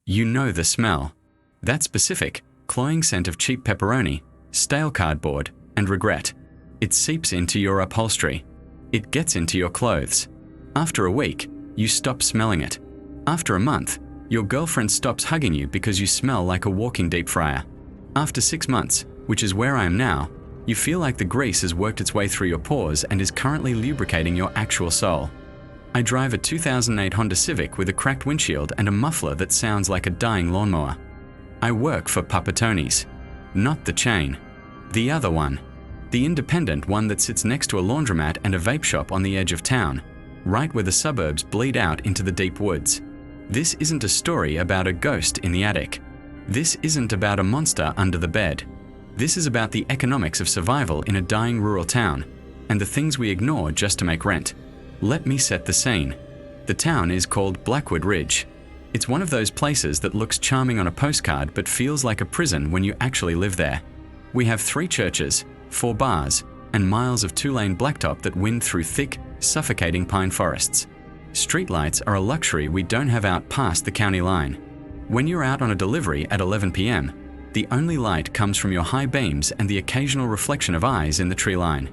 You know the smell. That specific, cloying scent of cheap pepperoni, stale cardboard, and regret. It seeps into your upholstery. It gets into your clothes. After a week, you stop smelling it. After a month, your girlfriend stops hugging you because you smell like a walking deep fryer. After 6 months, which is where I am now, you feel like the grease has worked its way through your pores and is currently lubricating your actual soul. I drive a 2008 Honda Civic with a cracked windshield and a muffler that sounds like a dying lawnmower. I work for Papa Tony's. Not the chain. The other one. The independent one that sits next to a laundromat and a vape shop on the edge of town, right where the suburbs bleed out into the deep woods. This isn't a story about a ghost in the attic. This isn't about a monster under the bed. This is about the economics of survival in a dying rural town, and the things we ignore just to make rent. Let me set the scene. The town is called Blackwood Ridge. It's one of those places that looks charming on a postcard but feels like a prison when you actually live there. We have 3 churches, 4 bars, and miles of 2-lane blacktop that wind through thick, suffocating pine forests. Streetlights are a luxury we don't have out past the county line. When you're out on a delivery at 11 p.m., the only light comes from your high beams and the occasional reflection of eyes in the tree line.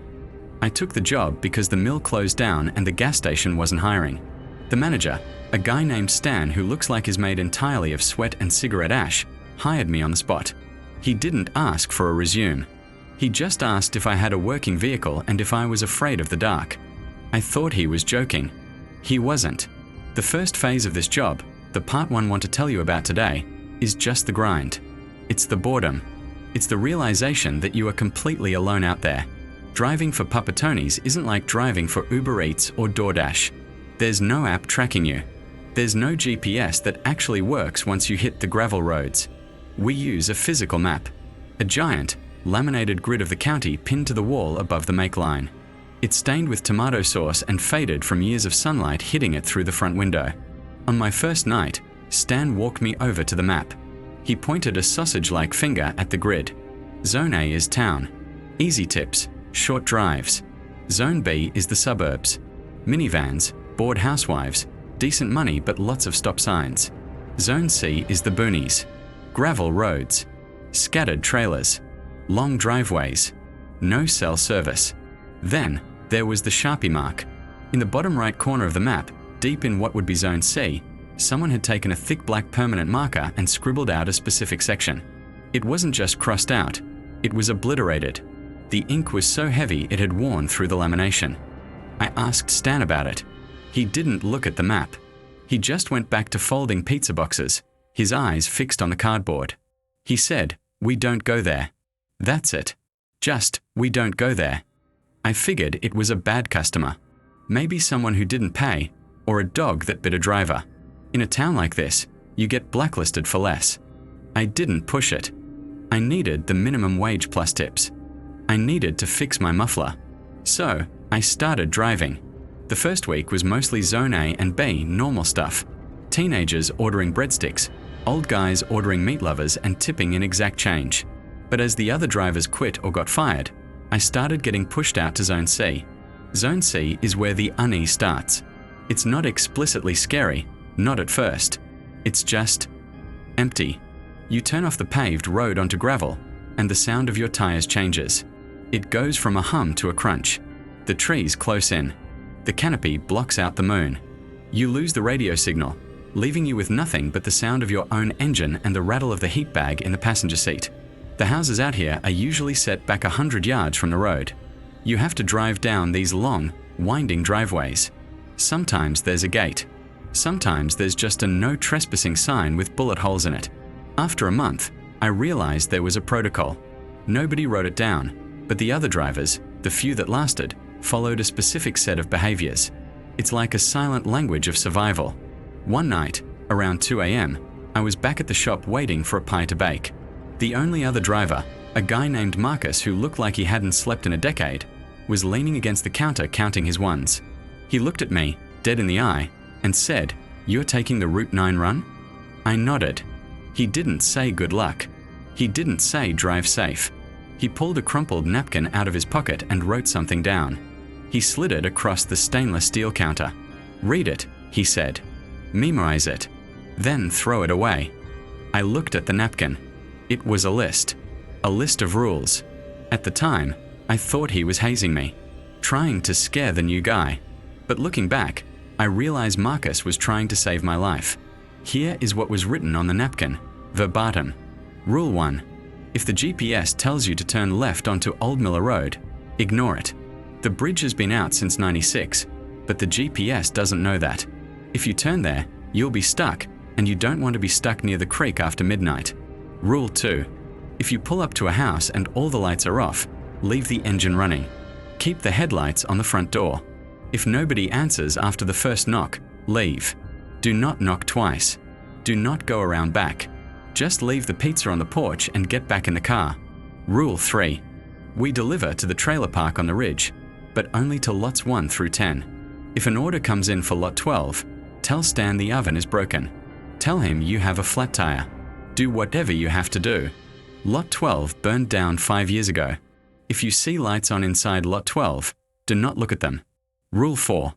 I took the job because the mill closed down and the gas station wasn't hiring. The manager, a guy named Stan who looks like he's made entirely of sweat and cigarette ash, hired me on the spot. He didn't ask for a resume. He just asked if I had a working vehicle and if I was afraid of the dark. I thought he was joking. He wasn't. The first phase of this job, the part I want to tell you about today, is just the grind. It's the boredom. It's the realization that you are completely alone out there. Driving for Papa Tony's isn't like driving for Uber Eats or DoorDash. There's no app tracking you. There's no GPS that actually works once you hit the gravel roads. We use a physical map. A giant, laminated grid of the county pinned to the wall above the make line. It's stained with tomato sauce and faded from years of sunlight hitting it through the front window. On my first night, Stan walked me over to the map. He pointed a sausage-like finger at the grid. Zone A is town. Easy tips, short drives. Zone B is the suburbs. Minivans, bored housewives, decent money but lots of stop signs. Zone C is the boonies. Gravel roads. Scattered trailers. Long driveways. No cell service. Then, there was the Sharpie mark. In the bottom right corner of the map, deep in what would be Zone C, someone had taken a thick black permanent marker and scribbled out a specific section. It wasn't just crossed out, it was obliterated. The ink was so heavy it had worn through the lamination. I asked Stan about it. He didn't look at the map. He just went back to folding pizza boxes, his eyes fixed on the cardboard. He said, "We don't go there." That's it. Just, we don't go there. I figured it was a bad customer. Maybe someone who didn't pay, or a dog that bit a driver. In a town like this, you get blacklisted for less. I didn't push it. I needed the minimum wage plus tips. I needed to fix my muffler. So, I started driving. The first week was mostly Zone A and B normal stuff. Teenagers ordering breadsticks, old guys ordering meat lovers and tipping in exact change. But as the other drivers quit or got fired, I started getting pushed out to Zone C. Zone C is where the unease starts. It's not explicitly scary, not at first. It's just empty. You turn off the paved road onto gravel, and the sound of your tires changes. It goes from a hum to a crunch. The trees close in. The canopy blocks out the moon. You lose the radio signal, leaving you with nothing but the sound of your own engine and the rattle of the heat bag in the passenger seat. The houses out here are usually set back 100 yards from the road. You have to drive down these long, winding driveways. Sometimes there's a gate. Sometimes there's just a no trespassing sign with bullet holes in it. After a month, I realized there was a protocol. Nobody wrote it down, but the other drivers, the few that lasted, followed a specific set of behaviors. It's like a silent language of survival. One night, around 2 a.m., I was back at the shop waiting for a pie to bake. The only other driver, a guy named Marcus who looked like he hadn't slept in a decade, was leaning against the counter counting his ones. He looked at me, dead in the eye, and said, "You're taking the Route 9 run?" I nodded. He didn't say good luck. He didn't say drive safe. He pulled a crumpled napkin out of his pocket and wrote something down. He slid it across the stainless steel counter. "Read it," he said. "Memorize it. Then throw it away." I looked at the napkin. It was a list of rules. At the time, I thought he was hazing me, trying to scare the new guy. But looking back, I realized Marcus was trying to save my life. Here is what was written on the napkin, verbatim. Rule 1. If the GPS tells you to turn left onto Old Miller Road, ignore it. The bridge has been out since '96, but the GPS doesn't know that. If you turn there, you'll be stuck, and you don't want to be stuck near the creek after midnight. Rule 2. If you pull up to a house and all the lights are off, leave the engine running. Keep the headlights on the front door. If nobody answers after the first knock, leave. Do not knock twice. Do not go around back. Just leave the pizza on the porch and get back in the car. Rule 3. We deliver to the trailer park on the ridge, but only to lots 1 through 10. If an order comes in for lot 12, tell Stan the oven is broken. Tell him you have a flat tire. Do whatever you have to do. Lot 12 burned down 5 years ago. If you see lights on inside lot 12, do not look at them. Rule 4.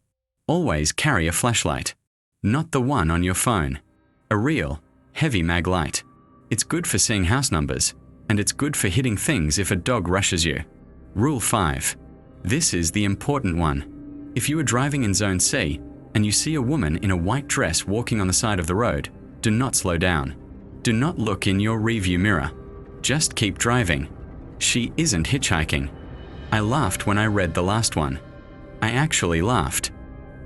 Always carry a flashlight. Not the one on your phone. A real, heavy mag light. It's good for seeing house numbers, and it's good for hitting things if a dog rushes you. Rule 5. This is the important one. If you are driving in Zone C, and you see a woman in a white dress walking on the side of the road, do not slow down. Do not look in your rearview mirror. Just keep driving. She isn't hitchhiking. I laughed when I read the last one. I actually laughed.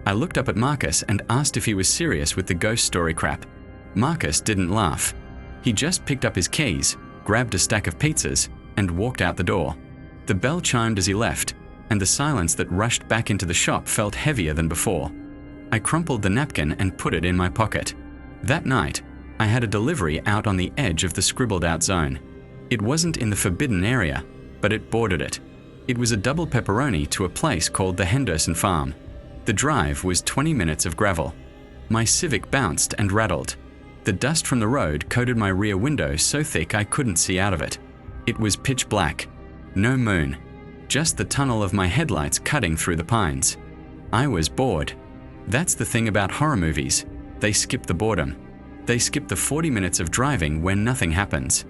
I looked up at Marcus and asked if he was serious with the ghost story crap. Marcus didn't laugh. He just picked up his keys, grabbed a stack of pizzas, and walked out the door. The bell chimed as he left, and the silence that rushed back into the shop felt heavier than before. I crumpled the napkin and put it in my pocket. That night, I had a delivery out on the edge of the scribbled-out zone. It wasn't in the forbidden area, but it bordered it. It was a double pepperoni to a place called the Henderson Farm. The drive was 20 minutes of gravel. My Civic bounced and rattled. The dust from the road coated my rear window so thick I couldn't see out of it. It was pitch black. No moon. Just the tunnel of my headlights cutting through the pines. I was bored. That's the thing about horror movies. They skip the boredom. They skip the 40 minutes of driving where nothing happens.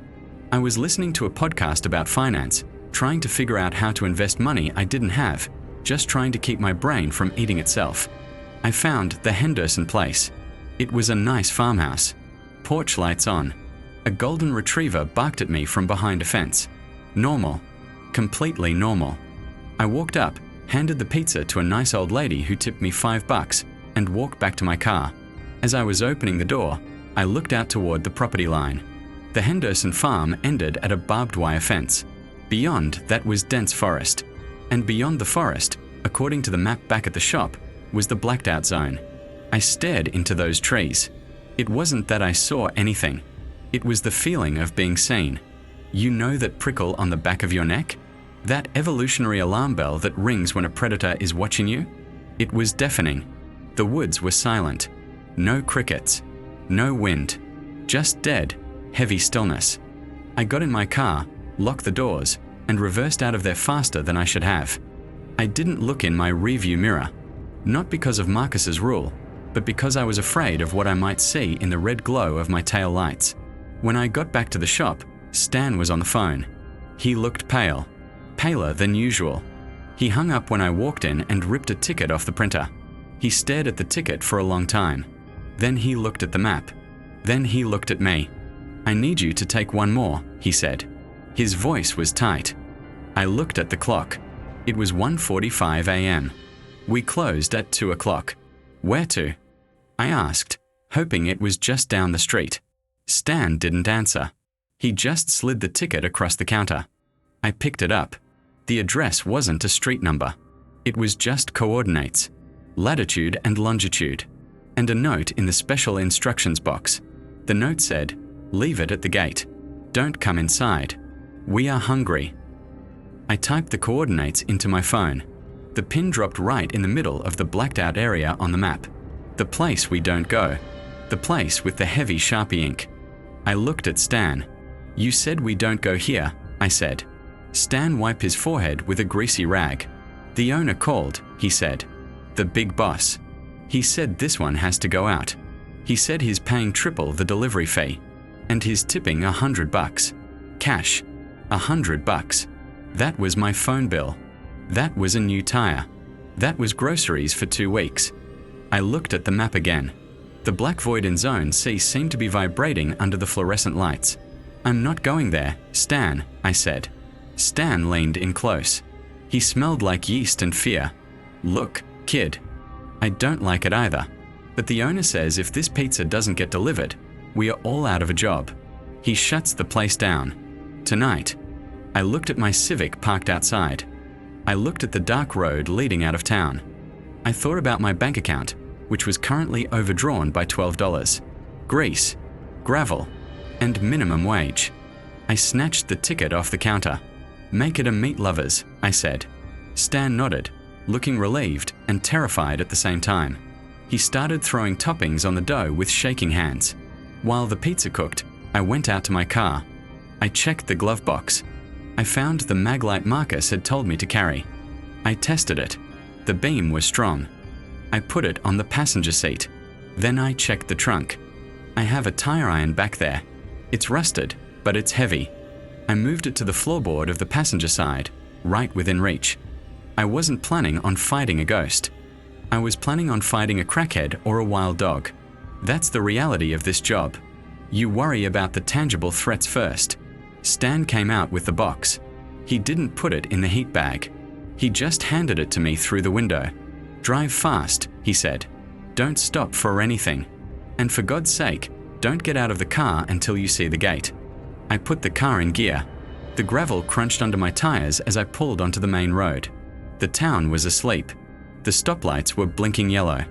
I was listening to a podcast about finance, trying to figure out how to invest money I didn't have, just trying to keep my brain from eating itself. I found the Henderson place. It was a nice farmhouse. Porch lights on. A golden retriever barked at me from behind a fence. Normal. Completely normal. I walked up, handed the pizza to a nice old lady who tipped me $5, and walked back to my car. As I was opening the door, I looked out toward the property line. The Henderson farm ended at a barbed wire fence. Beyond that was dense forest. And beyond the forest, according to the map back at the shop, was the blacked out zone. I stared into those trees. It wasn't that I saw anything. It was the feeling of being seen. You know that prickle on the back of your neck? That evolutionary alarm bell that rings when a predator is watching you? It was deafening. The woods were silent. No crickets. No wind. Just dead, heavy stillness. I got in my car, locked the doors, and reversed out of there faster than I should have. I didn't look in my rearview mirror. Not because of Marcus's rule, but because I was afraid of what I might see in the red glow of my tail lights. When I got back to the shop, Stan was on the phone. He looked pale. Paler than usual. He hung up when I walked in and ripped a ticket off the printer. He stared at the ticket for a long time. Then he looked at the map. Then he looked at me. "I need you to take one more," he said. His voice was tight. I looked at the clock. It was 1:45 a.m. We closed at 2 o'clock. "Where to?" I asked, hoping it was just down the street. Stan didn't answer. He just slid the ticket across the counter. I picked it up. The address wasn't a street number. It was just coordinates, latitude and longitude, and a note in the special instructions box. The note said, "Leave it at the gate. Don't come inside. We are hungry." I typed the coordinates into my phone. The pin dropped right in the middle of the blacked out area on the map. The place we don't go. The place with the heavy Sharpie ink. I looked at Stan. "You said we don't go here," I said. Stan wiped his forehead with a greasy rag. "The owner called," he said. "The big boss. He said this one has to go out. He said he's paying triple the delivery fee. And he's tipping $100. Cash. $100. That was my phone bill. That was a new tire. That was groceries for 2 weeks. I looked at the map again. The black void in Zone C seemed to be vibrating under the fluorescent lights. I'm not going there, Stan, I said. Stan leaned in close. He smelled like yeast and fear. Look, kid. I don't like it either. But the owner says if this pizza doesn't get delivered, we are all out of a job. He shuts the place down. Tonight. I looked at my Civic parked outside. I looked at the dark road leading out of town. I thought about my bank account, which was currently overdrawn by $12. Grease, gravel, and minimum wage. I snatched the ticket off the counter. Make it a meat lovers, I said. Stan nodded, looking relieved and terrified at the same time. He started throwing toppings on the dough with shaking hands. While the pizza cooked, I went out to my car. I checked the glove box. I found the maglite Marcus had told me to carry. I tested it. The beam was strong. I put it on the passenger seat. Then I checked the trunk. I have a tire iron back there. It's rusted, but it's heavy. I moved it to the floorboard of the passenger side, right within reach. I wasn't planning on fighting a ghost. I was planning on fighting a crackhead or a wild dog. That's the reality of this job. You worry about the tangible threats first. Stan came out with the box. He didn't put it in the heat bag. He just handed it to me through the window. Drive fast, he said. Don't stop for anything. And for God's sake, don't get out of the car until you see the gate. I put the car in gear. The gravel crunched under my tires as I pulled onto the main road. The town was asleep. The stoplights were blinking yellow.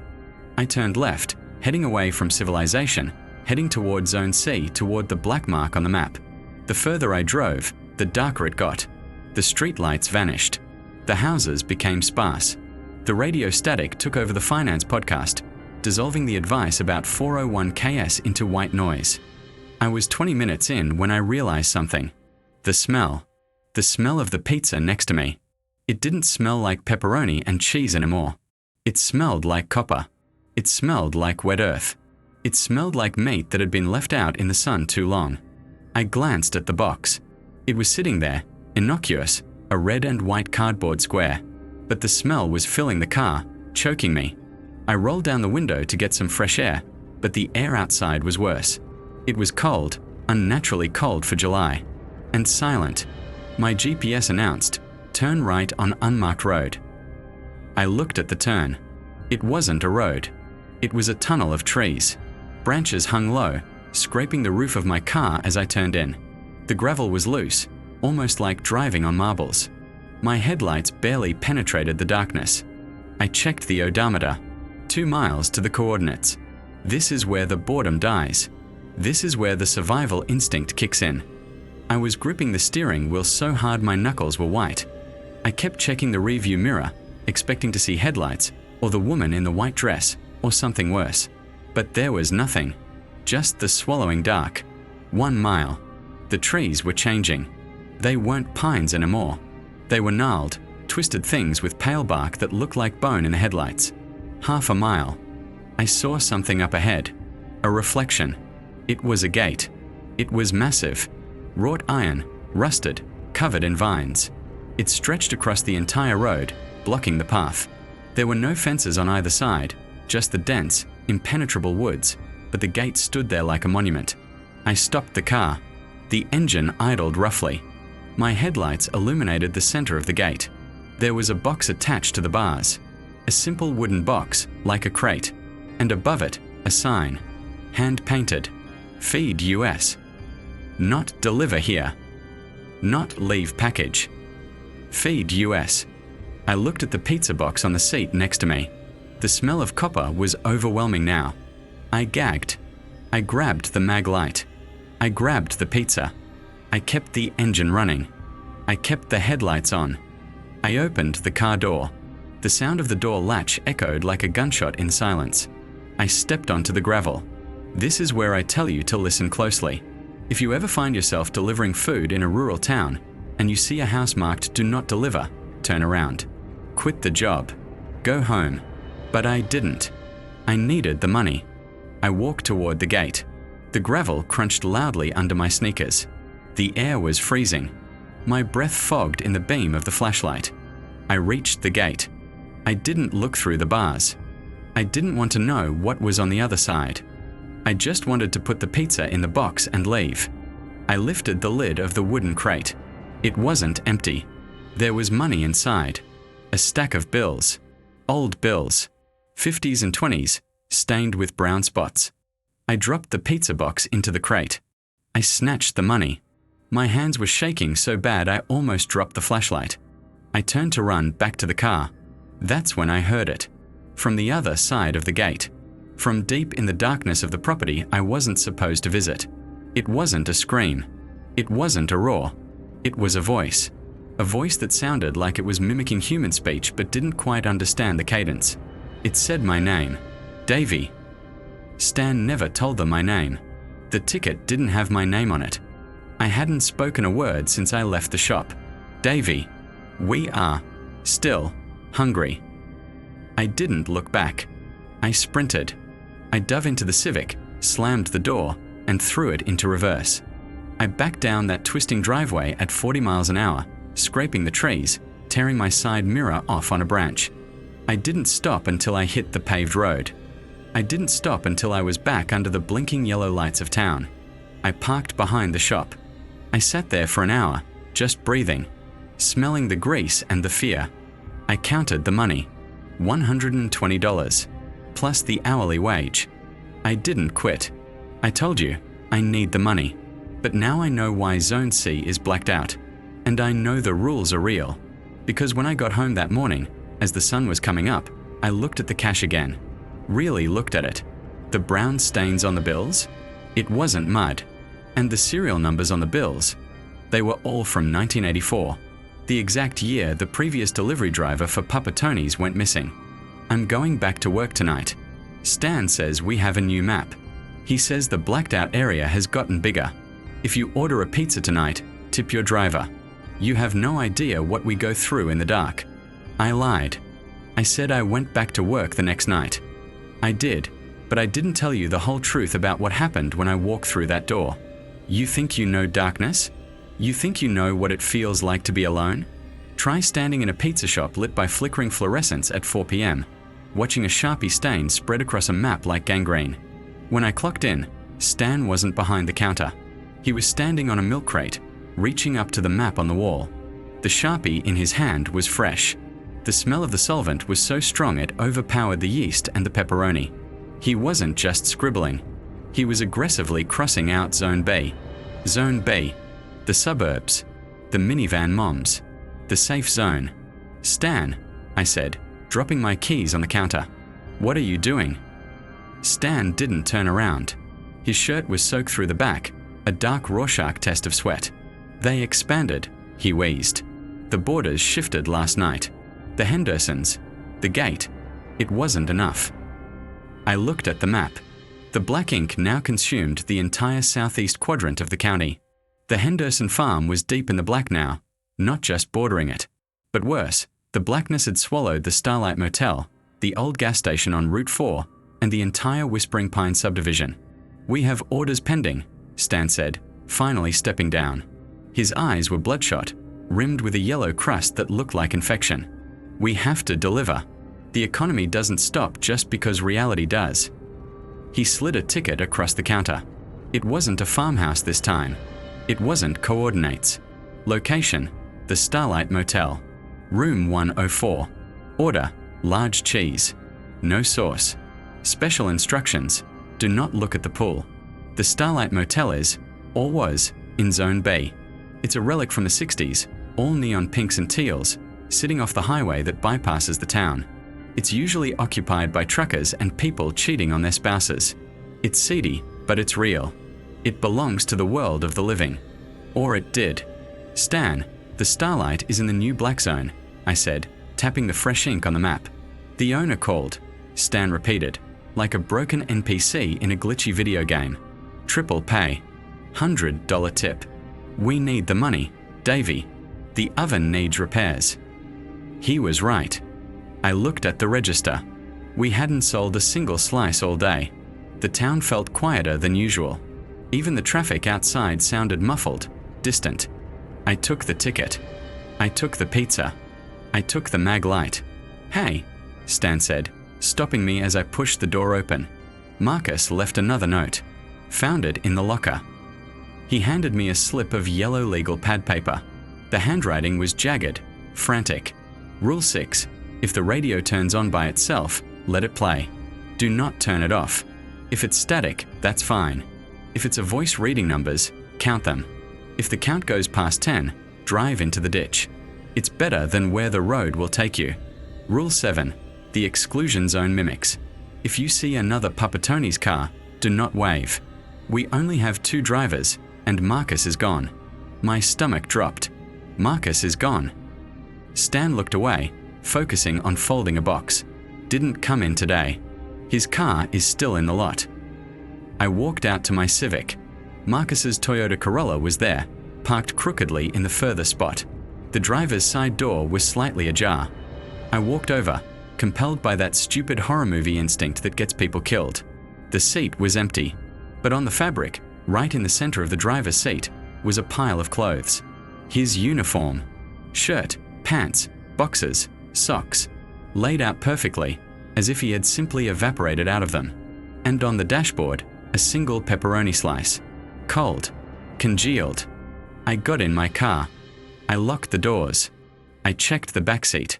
I turned left, heading away from civilization, heading toward Zone C toward the black mark on the map. The further I drove, the darker it got. The streetlights vanished. The houses became sparse. The radio static took over the finance podcast, dissolving the advice about 401ks into white noise. I was 20 minutes in when I realized something. The smell. The smell of the pizza next to me. It didn't smell like pepperoni and cheese anymore. It smelled like copper. It smelled like wet earth. It smelled like meat that had been left out in the sun too long. I glanced at the box. It was sitting there, innocuous, a red and white cardboard square. But the smell was filling the car, choking me. I rolled down the window to get some fresh air, but the air outside was worse. It was cold, unnaturally cold for July. And silent. My GPS announced, turn right on unmarked road. I looked at the turn. It wasn't a road. It was a tunnel of trees. Branches hung low, scraping the roof of my car as I turned in. The gravel was loose, almost like driving on marbles. My headlights barely penetrated the darkness. I checked the odometer. 2 miles to the coordinates. This is where the boredom dies. This is where the survival instinct kicks in. I was gripping the steering wheel so hard my knuckles were white. I kept checking the rearview mirror, expecting to see headlights, or the woman in the white dress, or something worse. But there was nothing. Just the swallowing dark. 1 mile. The trees were changing. They weren't pines anymore. They were gnarled, twisted things with pale bark that looked like bone in the headlights. 1/2 mile. I saw something up ahead. A reflection. It was a gate. It was massive. Wrought iron, rusted, covered in vines. It stretched across the entire road, blocking the path. There were no fences on either side, just the dense, impenetrable woods, but the gate stood there like a monument. I stopped the car. The engine idled roughly. My headlights illuminated the center of the gate. There was a box attached to the bars. A simple wooden box, like a crate. And above it, a sign. Hand-painted. Feed US. Not deliver here. Not leave package. Feed US. I looked at the pizza box on the seat next to me. The smell of copper was overwhelming now. I gagged. I grabbed the mag light. I grabbed the pizza. I kept the engine running. I kept the headlights on. I opened the car door. The sound of the door latch echoed like a gunshot in silence. I stepped onto the gravel. This is where I tell you to listen closely. If you ever find yourself delivering food in a rural town and you see a house marked "Do Not Deliver," turn around. Quit the job. Go home. But I didn't. I needed the money. I walked toward the gate. The gravel crunched loudly under my sneakers. The air was freezing. My breath fogged in the beam of the flashlight. I reached the gate. I didn't look through the bars. I didn't want to know what was on the other side. I just wanted to put the pizza in the box and leave. I lifted the lid of the wooden crate. It wasn't empty. There was money inside. A stack of bills. Old bills. 50s and 20s, stained with brown spots. I dropped the pizza box into the crate. I snatched the money. My hands were shaking so bad I almost dropped the flashlight. I turned to run back to the car. That's when I heard it. From the other side of the gate. From deep in the darkness of the property I wasn't supposed to visit. It wasn't a scream. It wasn't a roar. It was a voice. A voice that sounded like it was mimicking human speech but didn't quite understand the cadence. It said my name. Davey. Stan never told them my name. The ticket didn't have my name on it. I hadn't spoken a word since I left the shop. Davey, we are still hungry. I didn't look back. I sprinted. I dove into the Civic, slammed the door, and threw it into reverse. I backed down that twisting driveway at 40 miles an hour, scraping the trees, tearing my side mirror off on a branch. I didn't stop until I hit the paved road. I didn't stop until I was back under the blinking yellow lights of town. I parked behind the shop. I sat there for an hour, just breathing, smelling the grease and the fear. I counted the money. $120, plus the hourly wage. I didn't quit. I told you, I need the money. But now I know why Zone C is blacked out. And I know the rules are real. Because when I got home that morning, as the sun was coming up, I looked at the cash again. Really looked at it. The brown stains on the bills? It wasn't mud. And the serial numbers on the bills? They were all from 1984. The exact year the previous delivery driver for Papa Tony's went missing. I'm going back to work tonight. Stan says we have a new map. He says the blacked out area has gotten bigger. If you order a pizza tonight, tip your driver. You have no idea what we go through in the dark. I lied. I said I went back to work the next night. I did, but I didn't tell you the whole truth about what happened when I walked through that door. You think you know darkness? You think you know what it feels like to be alone? Try standing in a pizza shop lit by flickering fluorescents at 4 p.m., watching a Sharpie stain spread across a map like gangrene. When I clocked in, Stan wasn't behind the counter. He was standing on a milk crate, reaching up to the map on the wall. The Sharpie in his hand was fresh. The smell of the solvent was so strong it overpowered the yeast and the pepperoni. He wasn't just scribbling. He was aggressively crossing out Zone B. Zone B. The suburbs. The minivan moms. The safe zone. Stan, I said, dropping my keys on the counter. What are you doing? Stan didn't turn around. His shirt was soaked through the back, a dark Rorschach test of sweat. They expanded, he wheezed. The borders shifted last night. The Hendersons. The gate. It wasn't enough. I looked at the map. The black ink now consumed the entire southeast quadrant of the county. The Henderson farm was deep in the black now, not just bordering it. But worse, the blackness had swallowed the Starlight Motel, the old gas station on Route 4, and the entire Whispering Pine subdivision. We have orders pending, Stan said, finally stepping down. His eyes were bloodshot, rimmed with a yellow crust that looked like infection. We have to deliver. The economy doesn't stop just because reality does. He slid a ticket across the counter. It wasn't a farmhouse this time. It wasn't coordinates. Location, the Starlight Motel. Room 104. Order, large cheese. No sauce. Special instructions, do not look at the pool. The Starlight Motel is, or was, in Zone B. It's a relic from the 60s, all neon pinks and teals, sitting off the highway that bypasses the town. It's usually occupied by truckers and people cheating on their spouses. It's seedy, but it's real. It belongs to the world of the living. Or it did. Stan, the Starlight is in the new black zone, I said, tapping the fresh ink on the map. The owner called, Stan repeated, like a broken NPC in a glitchy video game. Triple pay. $100 tip. We need the money, Davey. The oven needs repairs. He was right. I looked at the register. We hadn't sold a single slice all day. The town felt quieter than usual. Even the traffic outside sounded muffled, distant. I took the ticket. I took the pizza. I took the mag light. "Hey," Stan said, stopping me as I pushed the door open. "Marcus left another note. Found it in the locker." He handed me a slip of yellow legal pad paper. The handwriting was jagged, frantic. Rule 6. If the radio turns on by itself, let it play. Do not turn it off. If it's static, that's fine. If it's a voice reading numbers, count them. If the count goes past 10, drive into the ditch. It's better than where the road will take you. Rule 7. The exclusion zone mimics. If you see another Papa Tony's car, do not wave. We only have 2 drivers, and Marcus is gone. My stomach dropped. Marcus is gone. Stan looked away, focusing on folding a box. Didn't come in today. His car is still in the lot. I walked out to my Civic. Marcus's Toyota Corolla was there, parked crookedly in the further spot. The driver's side door was slightly ajar. I walked over, compelled by that stupid horror movie instinct that gets people killed. The seat was empty, but on the fabric, right in the center of the driver's seat, was a pile of clothes. His uniform. Shirt, pants, boxers, socks. Laid out perfectly, as if he had simply evaporated out of them. And on the dashboard, a single pepperoni slice. Cold. Congealed. I got in my car. I locked the doors. I checked the back seat.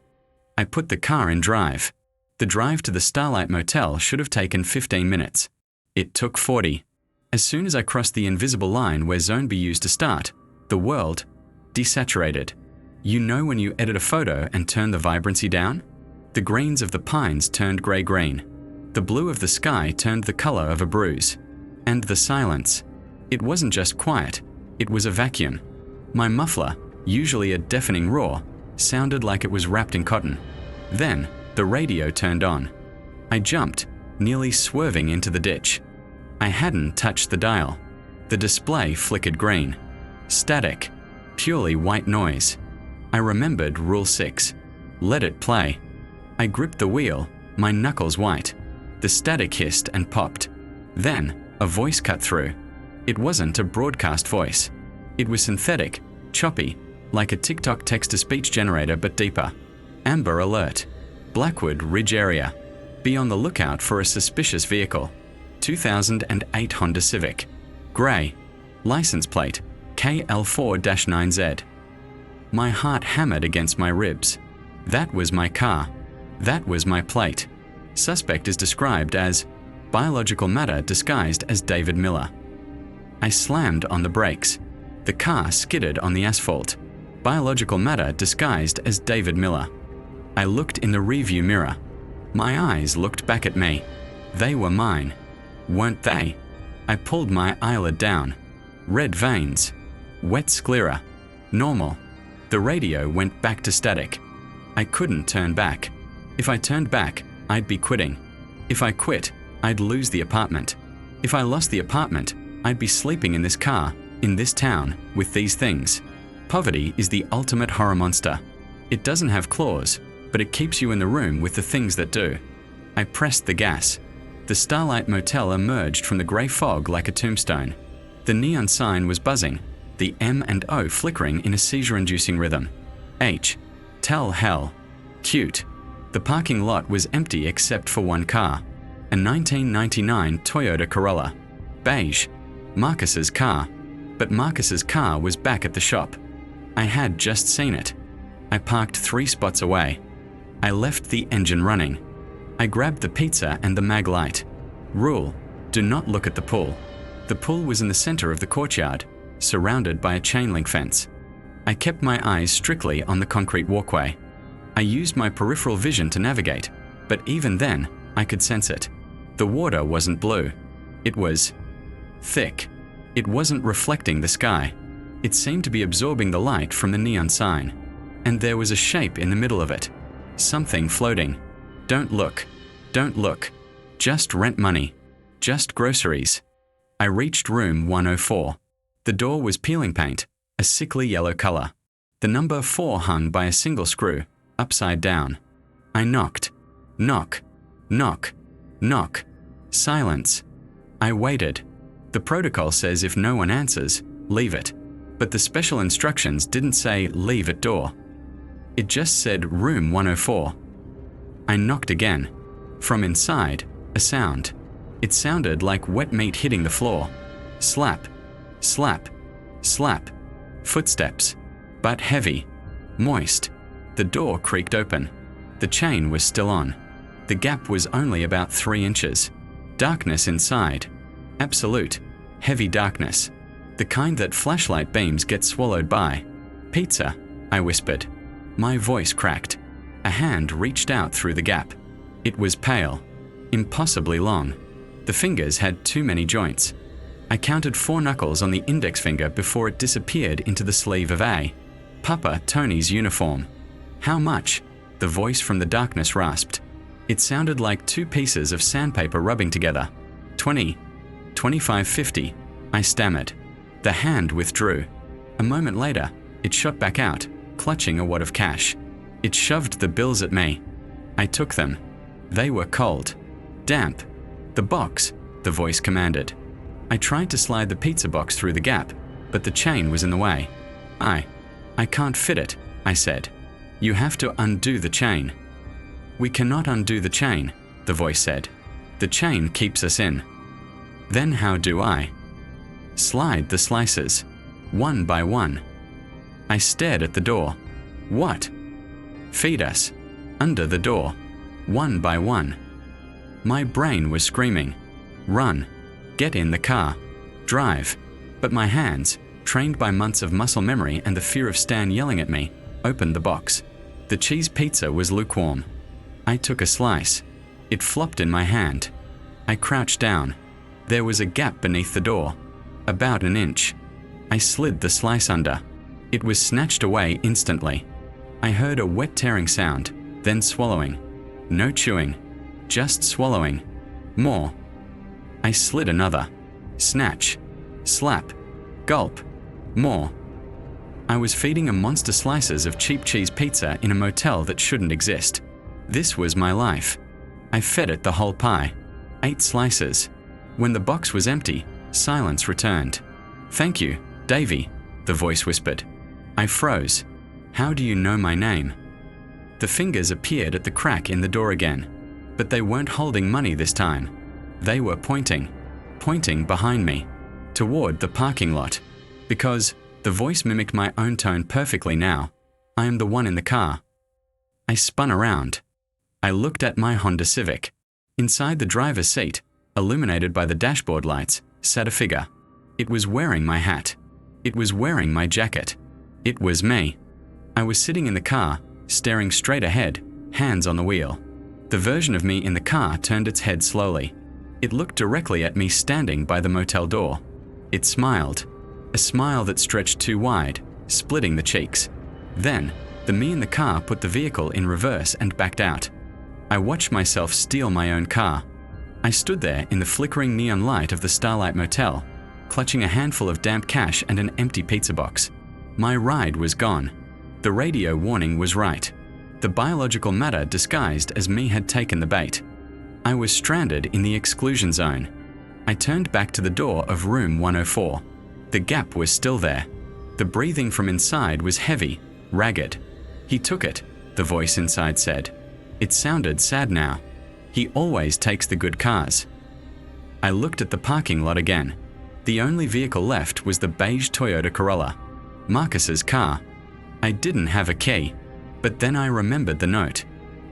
I put the car in drive. The drive to the Starlight Motel should have taken 15 minutes. It took 40. As soon as I crossed the invisible line where Zone B used to start, the world desaturated. You know when you edit a photo and turn the vibrancy down? The greens of the pines turned grey-green. The blue of the sky turned the color of a bruise. And the silence. It wasn't just quiet, it was a vacuum. My muffler, usually a deafening roar, sounded like it was wrapped in cotton. Then, the radio turned on. I jumped, nearly swerving into the ditch. I hadn't touched the dial. The display flickered green. Static. Purely white noise. I remembered Rule 6. Let it play. I gripped the wheel, my knuckles white. The static hissed and popped. Then, a voice cut through. It wasn't a broadcast voice. It was synthetic, choppy, like a TikTok text-to-speech generator but deeper. Amber alert. Blackwood Ridge area. Be on the lookout for a suspicious vehicle. 2008 Honda Civic. Grey. License plate KL4-9Z. My heart hammered against my ribs. That was my car. That was my plate. Suspect is described as biological matter disguised as David Miller. I slammed on the brakes. The car skidded on the asphalt. Biological matter disguised as David Miller. I looked in the rearview mirror. My eyes looked back at me. They were mine. Weren't they? I pulled my eyelid down. Red veins. Wet sclera. Normal. The radio went back to static. I couldn't turn back. If I turned back, I'd be quitting. If I quit, I'd lose the apartment. If I lost the apartment, I'd be sleeping in this car, in this town, with these things. Poverty is the ultimate horror monster. It doesn't have claws, but it keeps you in the room with the things that do. I pressed the gas. The Starlight Motel emerged from the grey fog like a tombstone. The neon sign was buzzing, the M and O flickering in a seizure-inducing rhythm. H. Tell hell. Cute. The parking lot was empty except for one car. A 1999 Toyota Corolla. Beige. Marcus's car. But Marcus's car was back at the shop. I had just seen it. I parked 3 spots away. I left the engine running. I grabbed the pizza and the mag light. Rule: do not look at the pool. The pool was in the center of the courtyard, surrounded by a chain link fence. I kept my eyes strictly on the concrete walkway. I used my peripheral vision to navigate, but even then, I could sense it. The water wasn't blue. It was thick. It wasn't reflecting the sky. It seemed to be absorbing the light from the neon sign. And there was a shape in the middle of it. Something floating. Don't look. Don't look. Just rent money. Just groceries. I reached room 104. The door was peeling paint, a sickly yellow color. The number 4 hung by a single screw, upside down. I knocked. Knock. Knock. Knock. Silence. I waited. The protocol says if no one answers, leave it. But the special instructions didn't say leave at door. It just said room 104. I knocked again. From inside, a sound. It sounded like wet meat hitting the floor. Slap, slap, slap. Footsteps, but heavy, moist. The door creaked open. The chain was still on. The gap was only about 3 inches. Darkness inside. Absolute, heavy darkness. The kind that flashlight beams get swallowed by. Pizza, I whispered. My voice cracked. A hand reached out through the gap. It was pale, impossibly long. The fingers had too many joints. I counted 4 knuckles on the index finger before it disappeared into the sleeve of Papa Tony's uniform. How much? The voice from the darkness rasped. It sounded like 2 pieces of sandpaper rubbing together. 20, 25.50, I stammered. The hand withdrew. A moment later, it shot back out, clutching a wad of cash. It shoved the bills at me. I took them. They were cold, damp. The box, the voice commanded. I tried to slide the pizza box through the gap, but the chain was in the way. I can't fit it, I said. You have to undo the chain. We cannot undo the chain, the voice said. The chain keeps us in. Then how do I? Slide the slices, one by one. I stared at the door. What? Feed us, under the door, one by one. My brain was screaming. Run, get in the car, drive. But my hands, trained by months of muscle memory and the fear of Stan yelling at me, opened the box. The cheese pizza was lukewarm. I took a slice. It flopped in my hand. I crouched down. There was a gap beneath the door, about 1 inch. I slid the slice under. It was snatched away instantly. I heard a wet tearing sound, then swallowing. No chewing, just swallowing. More. I slid another. Snatch. Slap. Gulp. More. I was feeding a monster slices of cheap cheese pizza in a motel that shouldn't exist. This was my life. I fed it the whole pie. 8 slices. When the box was empty, silence returned. Thank you, Davy, the voice whispered. I froze. How do you know my name? The fingers appeared at the crack in the door again, but they weren't holding money this time. They were pointing behind me, toward the parking lot. Because the voice mimicked my own tone perfectly now. I am the one in the car. I spun around. I looked at my Honda Civic. Inside the driver's seat, illuminated by the dashboard lights, sat a figure. It was wearing my hat. It was wearing my jacket. It was me. I was sitting in the car, staring straight ahead, hands on the wheel. The version of me in the car turned its head slowly. It looked directly at me standing by the motel door. It smiled. A smile that stretched too wide, splitting the cheeks. Then, the me in the car put the vehicle in reverse and backed out. I watched myself steal my own car. I stood there in the flickering neon light of the Starlight Motel, clutching a handful of damp cash and an empty pizza box. My ride was gone. The radio warning was right. The biological matter disguised as me had taken the bait. I was stranded in the exclusion zone. I turned back to the door of room 104. The gap was still there. The breathing from inside was heavy, ragged. He took it, the voice inside said. It sounded sad now. He always takes the good cars. I looked at the parking lot again. The only vehicle left was the beige Toyota Corolla, Marcus's car. I didn't have a key, but then I remembered the note.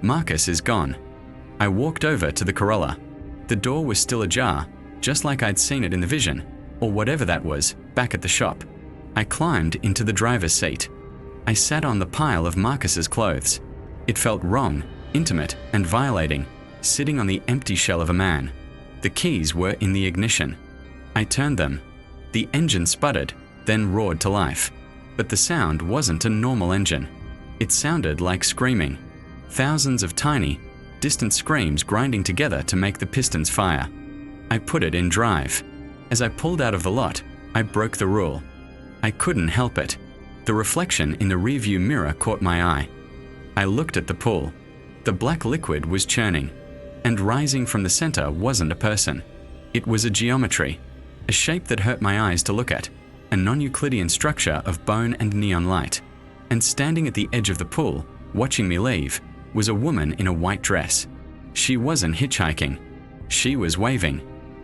Marcus is gone. I walked over to the Corolla. The door was still ajar, just like I'd seen it in the vision, or whatever that was, back at the shop. I climbed into the driver's seat. I sat on the pile of Marcus's clothes. It felt wrong, intimate, and violating, sitting on the empty shell of a man. The keys were in the ignition. I turned them. The engine sputtered, then roared to life. But the sound wasn't a normal engine. It sounded like screaming. Thousands of tiny, distant screams grinding together to make the pistons fire. I put it in drive. As I pulled out of the lot, I broke the rule. I couldn't help it. The reflection in the rearview mirror caught my eye. I looked at the pool. The black liquid was churning, and rising from the center wasn't a person. It was a geometry, a shape that hurt my eyes to look at, a non-Euclidean structure of bone and neon light. And standing at the edge of the pool, watching me leave, was a woman in a white dress. She wasn't hitchhiking. She was waving.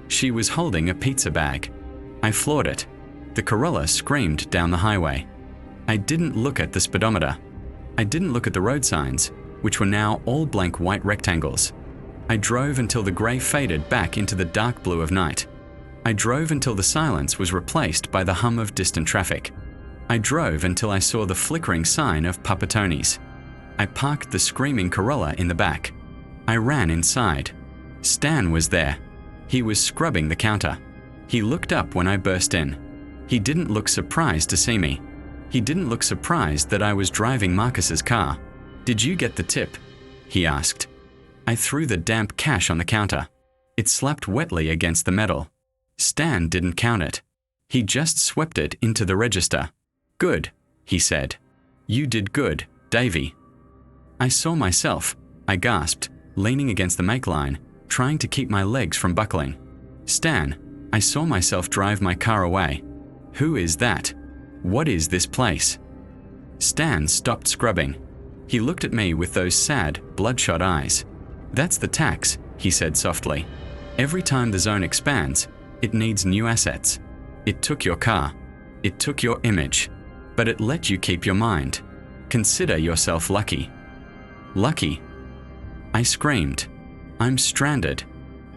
She was holding a pizza bag. I floored it. The Corolla screamed down the highway. I didn't look at the speedometer. I didn't look at the road signs, which were now all blank white rectangles. I drove until the grey faded back into the dark blue of night. I drove until the silence was replaced by the hum of distant traffic. I drove until I saw the flickering sign of Papa Tony's. I parked the screaming Corolla in the back. I ran inside. Stan was there. He was scrubbing the counter. He looked up when I burst in. He didn't look surprised to see me. He didn't look surprised that I was driving Marcus's car. "Did you get the tip?" he asked. I threw the damp cash on the counter. It slapped wetly against the metal. Stan didn't count it. He just swept it into the register. "Good," he said. "You did good, Davy." I saw myself, I gasped, leaning against the make line, trying to keep my legs from buckling. "Stan," I saw myself drive my car away. "Who is that? What is this place?" Stan stopped scrubbing. He looked at me with those sad, bloodshot eyes. "That's the tax," he said softly. "Every time the zone expands, it needs new assets. It took your car. It took your image. But it let you keep your mind. Consider yourself lucky." Lucky? I screamed. "I'm stranded.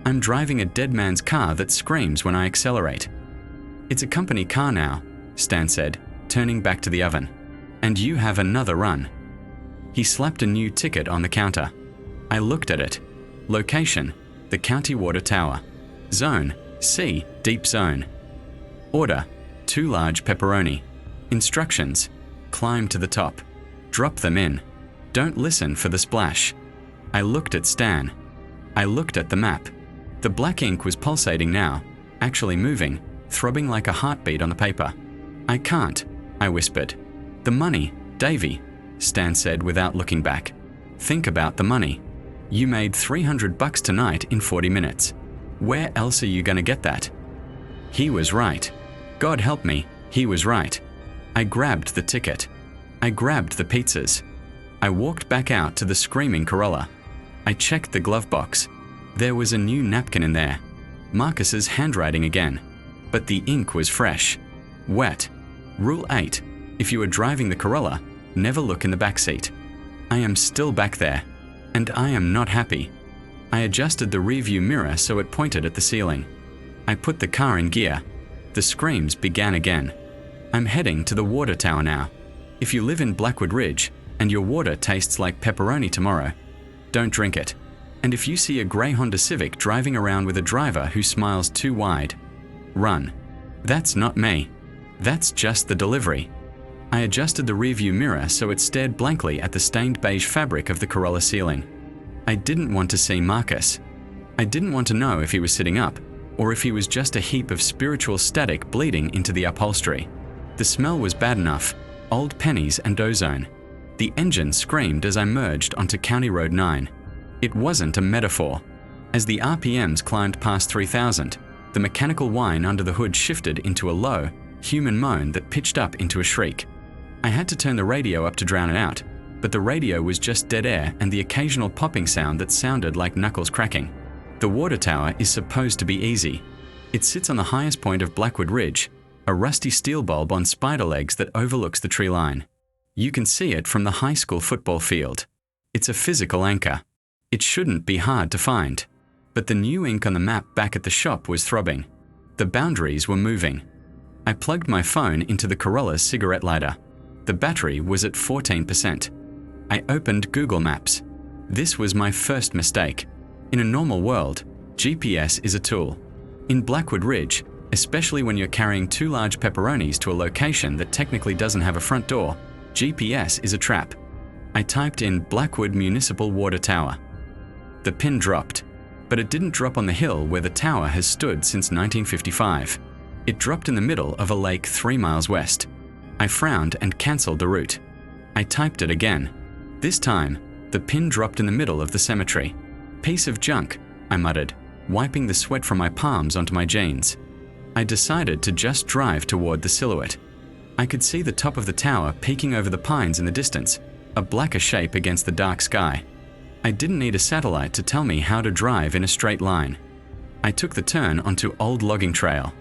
I'm driving a dead man's car that screams when I accelerate." "It's a company car now," Stan said, turning back to the oven. "And you have another run." He slapped a new ticket on the counter. I looked at it. Location: the County Water Tower. Zone: C, deep zone. Order: 2 large pepperoni. Instructions: climb to the top. Drop them in. Don't listen for the splash. I looked at Stan. I looked at the map. The black ink was pulsating now, actually moving, throbbing like a heartbeat on the paper. "I can't," I whispered. "The money, Davy," Stan said without looking back. "Think about the money. You made $300 tonight in 40 minutes. Where else are you going to get that?" He was right. God help me, he was right. I grabbed the ticket. I grabbed the pizzas. I walked back out to the screaming Corolla. I checked the glove box. There was a new napkin in there. Marcus's handwriting again. But the ink was fresh. Wet. Rule 8. If you are driving the Corolla, never look in the back seat. I am still back there. And I am not happy. I adjusted the rearview mirror so it pointed at the ceiling. I put the car in gear. The screams began again. I'm heading to the water tower now. If you live in Blackwood Ridge and your water tastes like pepperoni tomorrow, don't drink it. And if you see a grey Honda Civic driving around with a driver who smiles too wide, run. That's not me. That's just the delivery. I adjusted the rearview mirror so it stared blankly at the stained beige fabric of the Corolla ceiling. I didn't want to see Marcus. I didn't want to know if he was sitting up or if he was just a heap of spiritual static bleeding into the upholstery. The smell was bad enough. Old pennies and ozone. The engine screamed as I merged onto County Road 9. It wasn't a metaphor. As the RPMs climbed past 3,000, the mechanical whine under the hood shifted into a low, human moan that pitched up into a shriek. I had to turn the radio up to drown it out, but the radio was just dead air and the occasional popping sound that sounded like knuckles cracking. The water tower is supposed to be easy. It sits on the highest point of Blackwood Ridge, a rusty steel bulb on spider legs that overlooks the tree line. You can see it from the high school football field. It's a physical anchor. It shouldn't be hard to find. But the new ink on the map back at the shop was throbbing. The boundaries were moving. I plugged my phone into the Corolla's cigarette lighter. The battery was at 14%. I opened Google Maps. This was my first mistake. In a normal world, GPS is a tool. In Blackwood Ridge, especially when you're carrying 2 large pepperonis to a location that technically doesn't have a front door, GPS is a trap. I typed in Blackwood Municipal Water Tower. The pin dropped, but it didn't drop on the hill where the tower has stood since 1955. It dropped in the middle of a lake 3 miles west. I frowned and cancelled the route. I typed it again. This time, the pin dropped in the middle of the cemetery. "Piece of junk," I muttered, wiping the sweat from my palms onto my jeans. I decided to just drive toward the silhouette. I could see the top of the tower peeking over the pines in the distance, a blacker shape against the dark sky. I didn't need a satellite to tell me how to drive in a straight line. I took the turn onto old logging trail.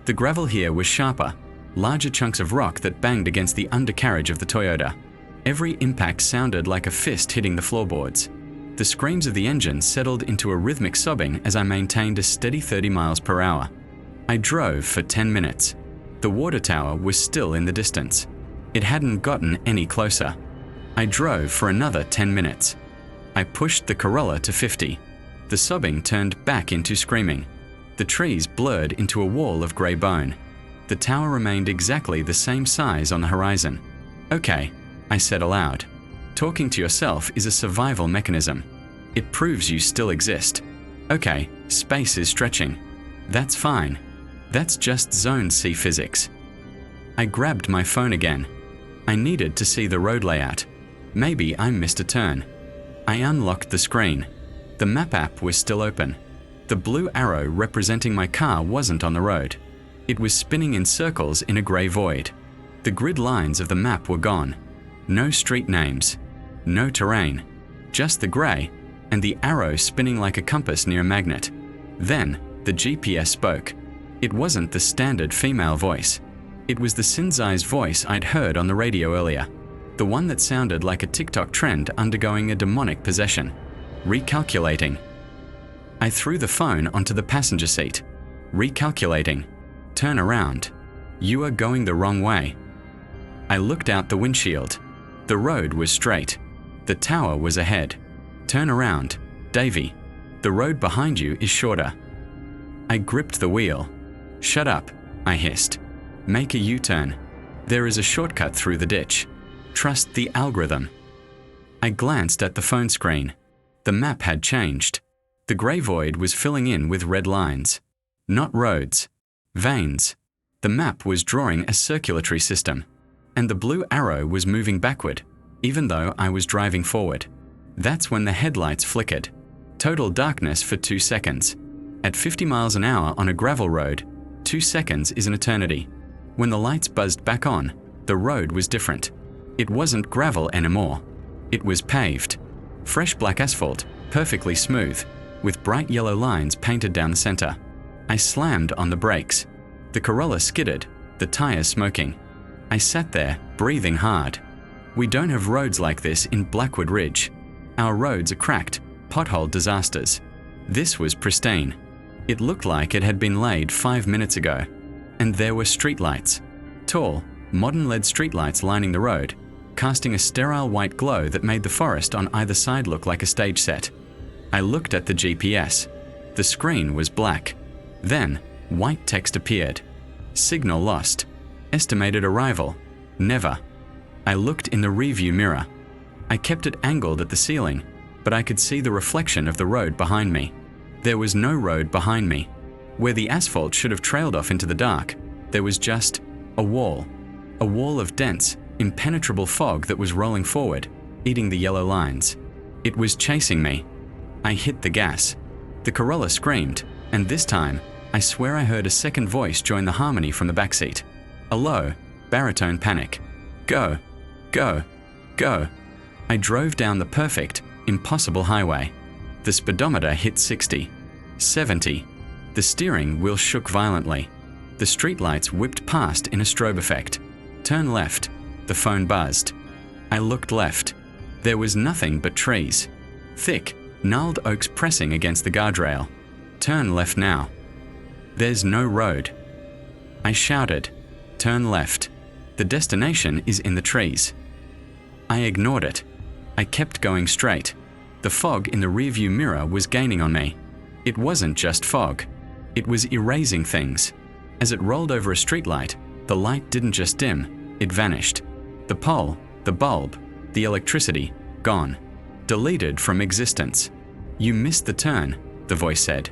The gravel here was sharper, larger chunks of rock that banged against the undercarriage of the Toyota. Every impact sounded like a fist hitting the floorboards. The screams of the engine settled into a rhythmic sobbing as I maintained a steady 30 miles per hour. I drove for 10 minutes. The water tower was still in the distance. It hadn't gotten any closer. I drove for another 10 minutes. I pushed the Corolla to 50. The sobbing turned back into screaming. The trees blurred into a wall of grey bone. The tower remained exactly the same size on the horizon. Okay, I said aloud. Talking to yourself is a survival mechanism. It proves you still exist. Okay, space is stretching. That's fine. That's just Zone C physics. I grabbed my phone again. I needed to see the road layout. Maybe I missed a turn. I unlocked the screen. The map app was still open. The blue arrow representing my car wasn't on the road. It was spinning in circles in a grey void. The grid lines of the map were gone. No street names. No terrain. Just the grey, and the arrow spinning like a compass near a magnet. Then, the GPS spoke. It wasn't the standard female voice. It was the Sinzai's voice I'd heard on the radio earlier. The one that sounded like a TikTok trend undergoing a demonic possession. Recalculating. I threw the phone onto the passenger seat. Recalculating. Turn around. You are going the wrong way. I looked out the windshield. The road was straight. The tower was ahead. Turn around, Davy. The road behind you is shorter. I gripped the wheel. Shut up, I hissed. Make a U-turn. There is a shortcut through the ditch. Trust the algorithm. I glanced at the phone screen. The map had changed. The grey void was filling in with red lines. Not roads. Veins. The map was drawing a circulatory system. And the blue arrow was moving backward, even though I was driving forward. That's when the headlights flickered. Total darkness for 2 seconds. At 50 miles an hour on a gravel road, 2 seconds is an eternity. When the lights buzzed back on, the road was different. It wasn't gravel anymore. It was paved. Fresh black asphalt, perfectly smooth, with bright yellow lines painted down the center. I slammed on the brakes. The Corolla skidded, the tires smoking. I sat there, breathing hard. We don't have roads like this in Blackwood Ridge. Our roads are cracked, pothole disasters. This was pristine. It looked like it had been laid 5 minutes ago. And there were streetlights. Tall, modern LED streetlights lining the road, casting a sterile white glow that made the forest on either side look like a stage set. I looked at the GPS. The screen was black. Then, white text appeared. Signal lost. Estimated arrival. Never. I looked in the rearview mirror. I kept it angled at the ceiling, but I could see the reflection of the road behind me. There was no road behind me. Where the asphalt should have trailed off into the dark, there was just a wall. A wall of dense, impenetrable fog that was rolling forward, eating the yellow lines. It was chasing me. I hit the gas. The Corolla screamed, and this time, I swear I heard a second voice join the harmony from the backseat. A low, baritone panic. Go, go, go. I drove down the perfect, impossible highway. The speedometer hit 60, 70. The steering wheel shook violently. The streetlights whipped past in a strobe effect. Turn left. The phone buzzed. I looked left. There was nothing but trees. Thick, gnarled oaks pressing against the guardrail. Turn left now. There's no road. I shouted. Turn left. The destination is in the trees. I ignored it. I kept going straight. The fog in the rearview mirror was gaining on me. It wasn't just fog. It was erasing things. As it rolled over a streetlight, the light didn't just dim, it vanished. The pole, the bulb, the electricity, gone. Deleted from existence. You missed the turn, the voice said.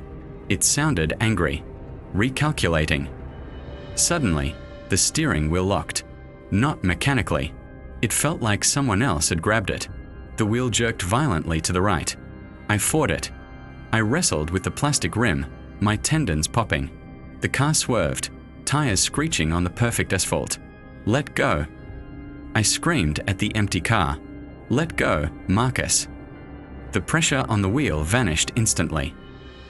It sounded angry. Recalculating. Suddenly, the steering wheel locked. Not mechanically. It felt like someone else had grabbed it. The wheel jerked violently to the right. I fought it. I wrestled with the plastic rim, my tendons popping. The car swerved, tires screeching on the perfect asphalt. "Let go!" I screamed at the empty car. "Let go, Marcus!" The pressure on the wheel vanished instantly.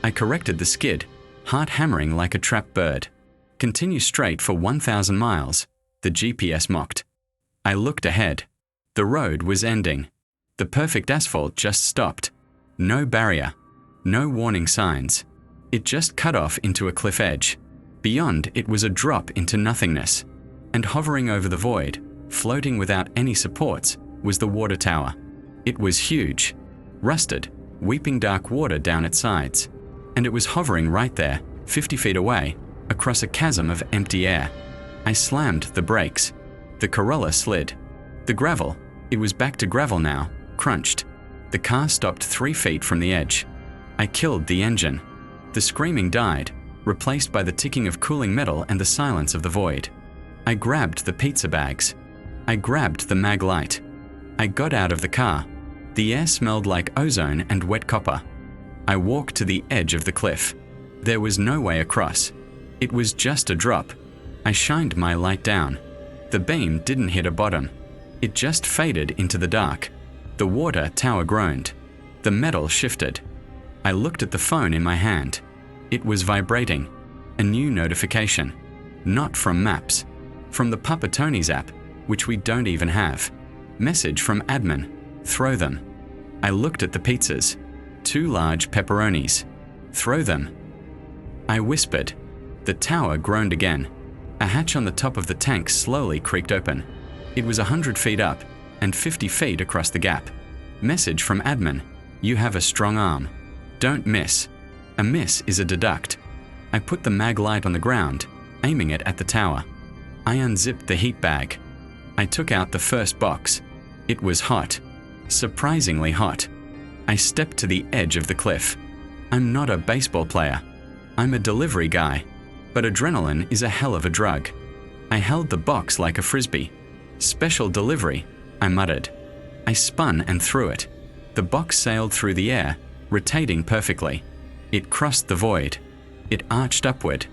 I corrected the skid, heart hammering like a trapped bird. "Continue straight for 1,000 miles, the GPS mocked. I looked ahead. The road was ending. The perfect asphalt just stopped. No barrier. No warning signs. It just cut off into a cliff edge. Beyond, it was a drop into nothingness. And hovering over the void, floating without any supports, was the water tower. It was huge. Rusted, weeping dark water down its sides. And it was hovering right there, 50 feet away, across a chasm of empty air. I slammed the brakes. The Corolla slid. The gravel, it was back to gravel now, crunched. The car stopped 3 feet from the edge. I killed the engine. The screaming died, replaced by the ticking of cooling metal and the silence of the void. I grabbed the pizza bags. I grabbed the mag light. I got out of the car. The air smelled like ozone and wet copper. I walked to the edge of the cliff. There was no way across. It was just a drop. I shined my light down. The beam didn't hit a bottom. It just faded into the dark. The water tower groaned. The metal shifted. I looked at the phone in my hand. It was vibrating. A new notification. Not from Maps. From the Papa Tony's app, which we don't even have. Message from admin. Throw them. I looked at the pizzas. 2 large pepperonis. Throw them. I whispered. The tower groaned again. A hatch on the top of the tank slowly creaked open. It was 100 feet up and 50 feet across the gap. Message from admin. You have a strong arm. Don't miss. A miss is a deduct. I put the mag light on the ground, aiming it at the tower. I unzipped the heat bag. I took out the first box. It was hot. Surprisingly hot. I stepped to the edge of the cliff. I'm not a baseball player. I'm a delivery guy. But adrenaline is a hell of a drug. I held the box like a frisbee. Special delivery, I muttered. I spun and threw it. The box sailed through the air, rotating perfectly. It crossed the void. It arched upward.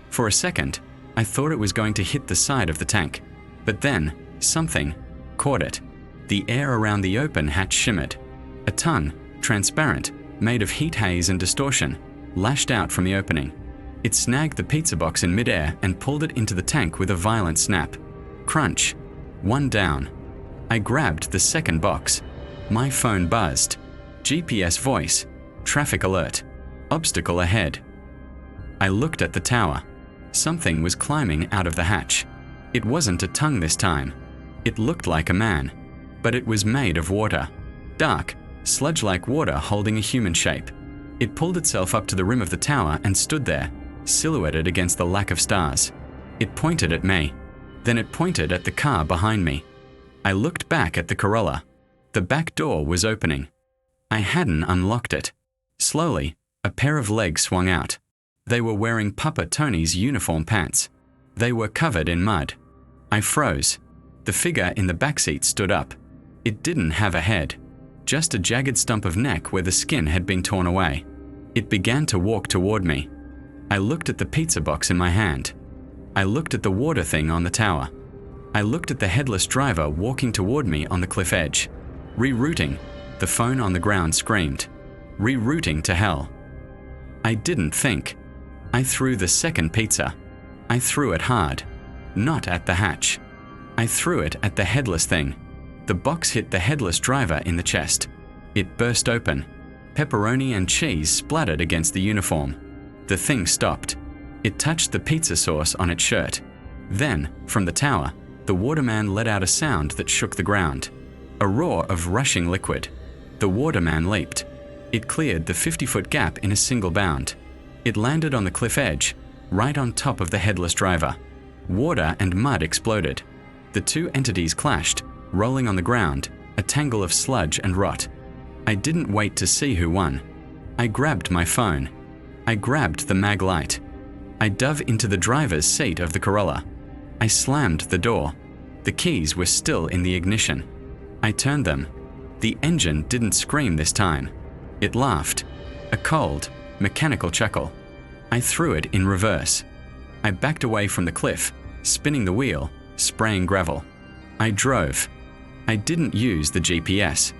For a second, I thought it was going to hit the side of the tank. But then, something caught it. The air around the open hatch shimmered. A tongue, transparent, made of heat haze and distortion, lashed out from the opening. It snagged the pizza box in midair and pulled it into the tank with a violent snap. Crunch. 1 down. I grabbed the second box. My phone buzzed. GPS voice. Traffic alert. Obstacle ahead. I looked at the tower. Something was climbing out of the hatch. It wasn't a tongue this time. It looked like a man. But it was made of water. Dark, sludge-like water holding a human shape. It pulled itself up to the rim of the tower and stood there, silhouetted against the lack of stars. It pointed at me. Then it pointed at the car behind me. I looked back at the Corolla. The back door was opening. I hadn't unlocked it. Slowly, a pair of legs swung out. They were wearing Papa Tony's uniform pants. They were covered in mud. I froze. The figure in the backseat stood up. It didn't have a head, just a jagged stump of neck where the skin had been torn away. It began to walk toward me. I looked at the pizza box in my hand. I looked at the water thing on the tower. I looked at the headless driver walking toward me on the cliff edge. Rerouting, the phone on the ground screamed. Rerouting to hell. I didn't think. I threw the second pizza. I threw it hard. Not at the hatch. I threw it at the headless thing. The box hit the headless driver in the chest. It burst open. Pepperoni and cheese splattered against the uniform. The thing stopped. It touched the pizza sauce on its shirt. Then, from the tower, the waterman let out a sound that shook the ground. A roar of rushing liquid. The waterman leaped. It cleared the 50-foot gap in a single bound. It landed on the cliff edge, right on top of the headless driver. Water and mud exploded. The two entities clashed, rolling on the ground, a tangle of sludge and rot. I didn't wait to see who won. I grabbed my phone. I grabbed the mag light. I dove into the driver's seat of the Corolla. I slammed the door. The keys were still in the ignition. I turned them. The engine didn't scream this time. It laughed. A cold, mechanical chuckle. I threw it in reverse. I backed away from the cliff, spinning the wheel, spraying gravel. I drove. I didn't use the GPS.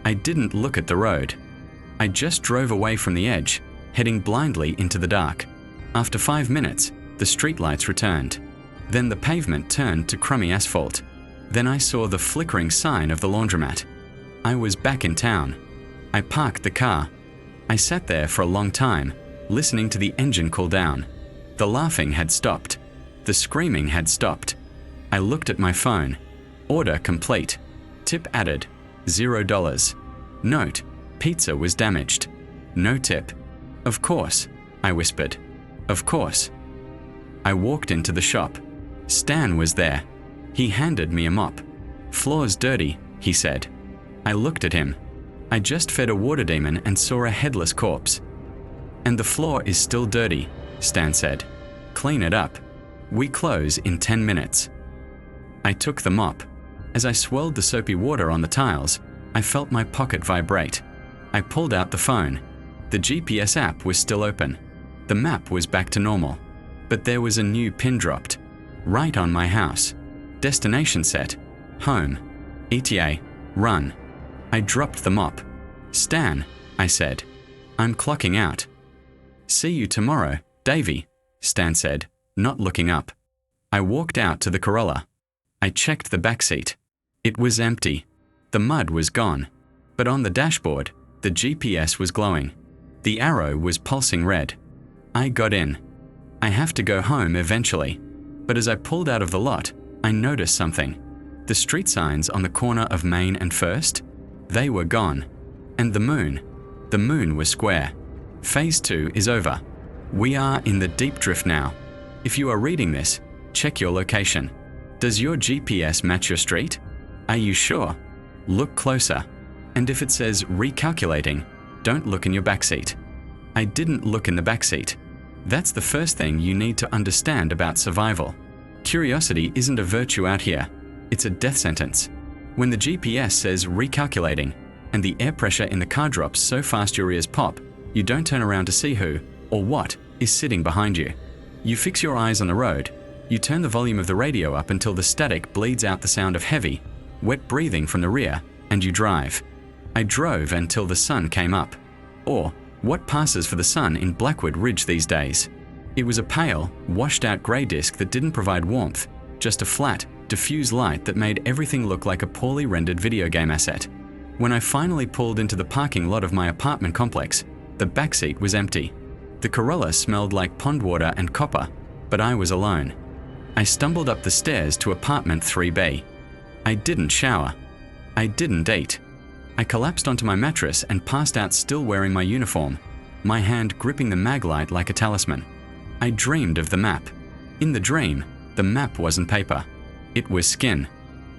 I didn't look at the road. I just drove away from the edge, heading blindly into the dark. After 5 minutes, the streetlights returned. Then the pavement turned to crummy asphalt. Then I saw the flickering sign of the laundromat. I was back in town. I parked the car. I sat there for a long time, listening to the engine cool down. The laughing had stopped. The screaming had stopped. I looked at my phone. Order complete. Tip added. $0. Note: pizza was damaged. No tip. Of course, I whispered. Of course. I walked into the shop. Stan was there. He handed me a mop. Floor's dirty, he said. I looked at him. I just fed a water demon and saw a headless corpse. And the floor is still dirty, Stan said. Clean it up. We close in 10 minutes. I took the mop. As I swirled the soapy water on the tiles, I felt my pocket vibrate. I pulled out the phone. The GPS app was still open. The map was back to normal. But there was a new pin dropped. Right on my house. Destination set. Home. ETA. Run. I dropped the mop. Stan, I said. I'm clocking out. See you tomorrow, Davey, Stan said, not looking up. I walked out to the Corolla. I checked the back seat. It was empty. The mud was gone. But on the dashboard, the GPS was glowing. The arrow was pulsing red. I got in. I have to go home eventually. But as I pulled out of the lot, I noticed something. The street signs on the corner of Main and First, they were gone. And the moon was square. Phase 2 is over. We are in the deep drift now. If you are reading this, check your location. Does your GPS match your street? Are you sure? Look closer. And if it says recalculating, don't look in your backseat. I didn't look in the backseat. That's the first thing you need to understand about survival. Curiosity isn't a virtue out here. It's a death sentence. When the GPS says recalculating and the air pressure in the car drops so fast your ears pop, you don't turn around to see who or what is sitting behind you. You fix your eyes on the road. You turn the volume of the radio up until the static bleeds out the sound of heavy, wet breathing from the rear, and you drive. I drove until the sun came up. Or what passes for the sun in Blackwood Ridge these days. It was a pale, washed-out grey disk that didn't provide warmth, just a flat, diffuse light that made everything look like a poorly rendered video game asset. When I finally pulled into the parking lot of my apartment complex, the backseat was empty. The Corolla smelled like pond water and copper, but I was alone. I stumbled up the stairs to apartment 3B. I didn't shower. I didn't eat. I collapsed onto my mattress and passed out still wearing my uniform, my hand gripping the mag light like a talisman. I dreamed of the map. In the dream, the map wasn't paper. It was skin.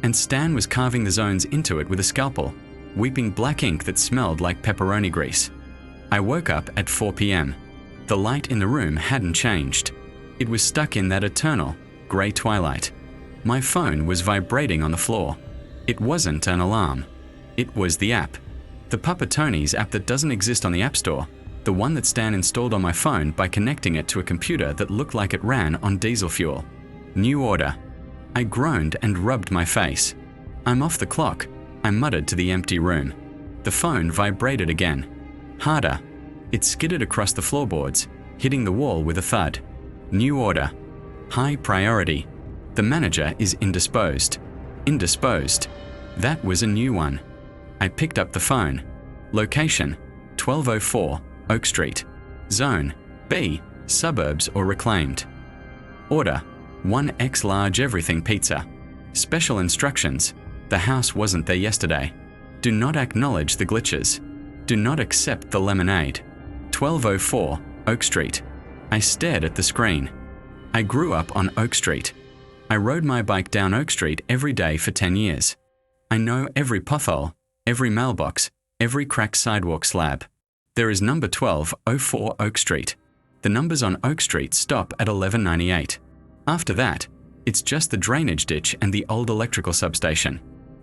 And Stan was carving the zones into it with a scalpel, weeping black ink that smelled like pepperoni grease. I woke up at 4 p.m. The light in the room hadn't changed. It was stuck in that eternal, grey twilight. My phone was vibrating on the floor. It wasn't an alarm. It was the app. The Papa Tony's app that doesn't exist on the App Store, the one that Stan installed on my phone by connecting it to a computer that looked like it ran on diesel fuel. New order. I groaned and rubbed my face. I'm off the clock, I muttered to the empty room. The phone vibrated again. Harder. It skidded across the floorboards, hitting the wall with a thud. New order. High priority. The manager is indisposed. Indisposed. That was a new one. I picked up the phone. Location: 1204 Oak Street. Zone: B, suburbs or reclaimed. Order: 1X large everything pizza. Special instructions: the house wasn't there yesterday. Do not acknowledge the glitches. Do not accept the lemonade. 1204 Oak Street. I stared at the screen. I grew up on Oak Street. I rode my bike down Oak Street every day for 10 years. I know every pothole, every mailbox, every cracked sidewalk slab. There is number 1204 Oak Street. The numbers on Oak Street stop at 1198. After that, it's just the drainage ditch and the old electrical substation.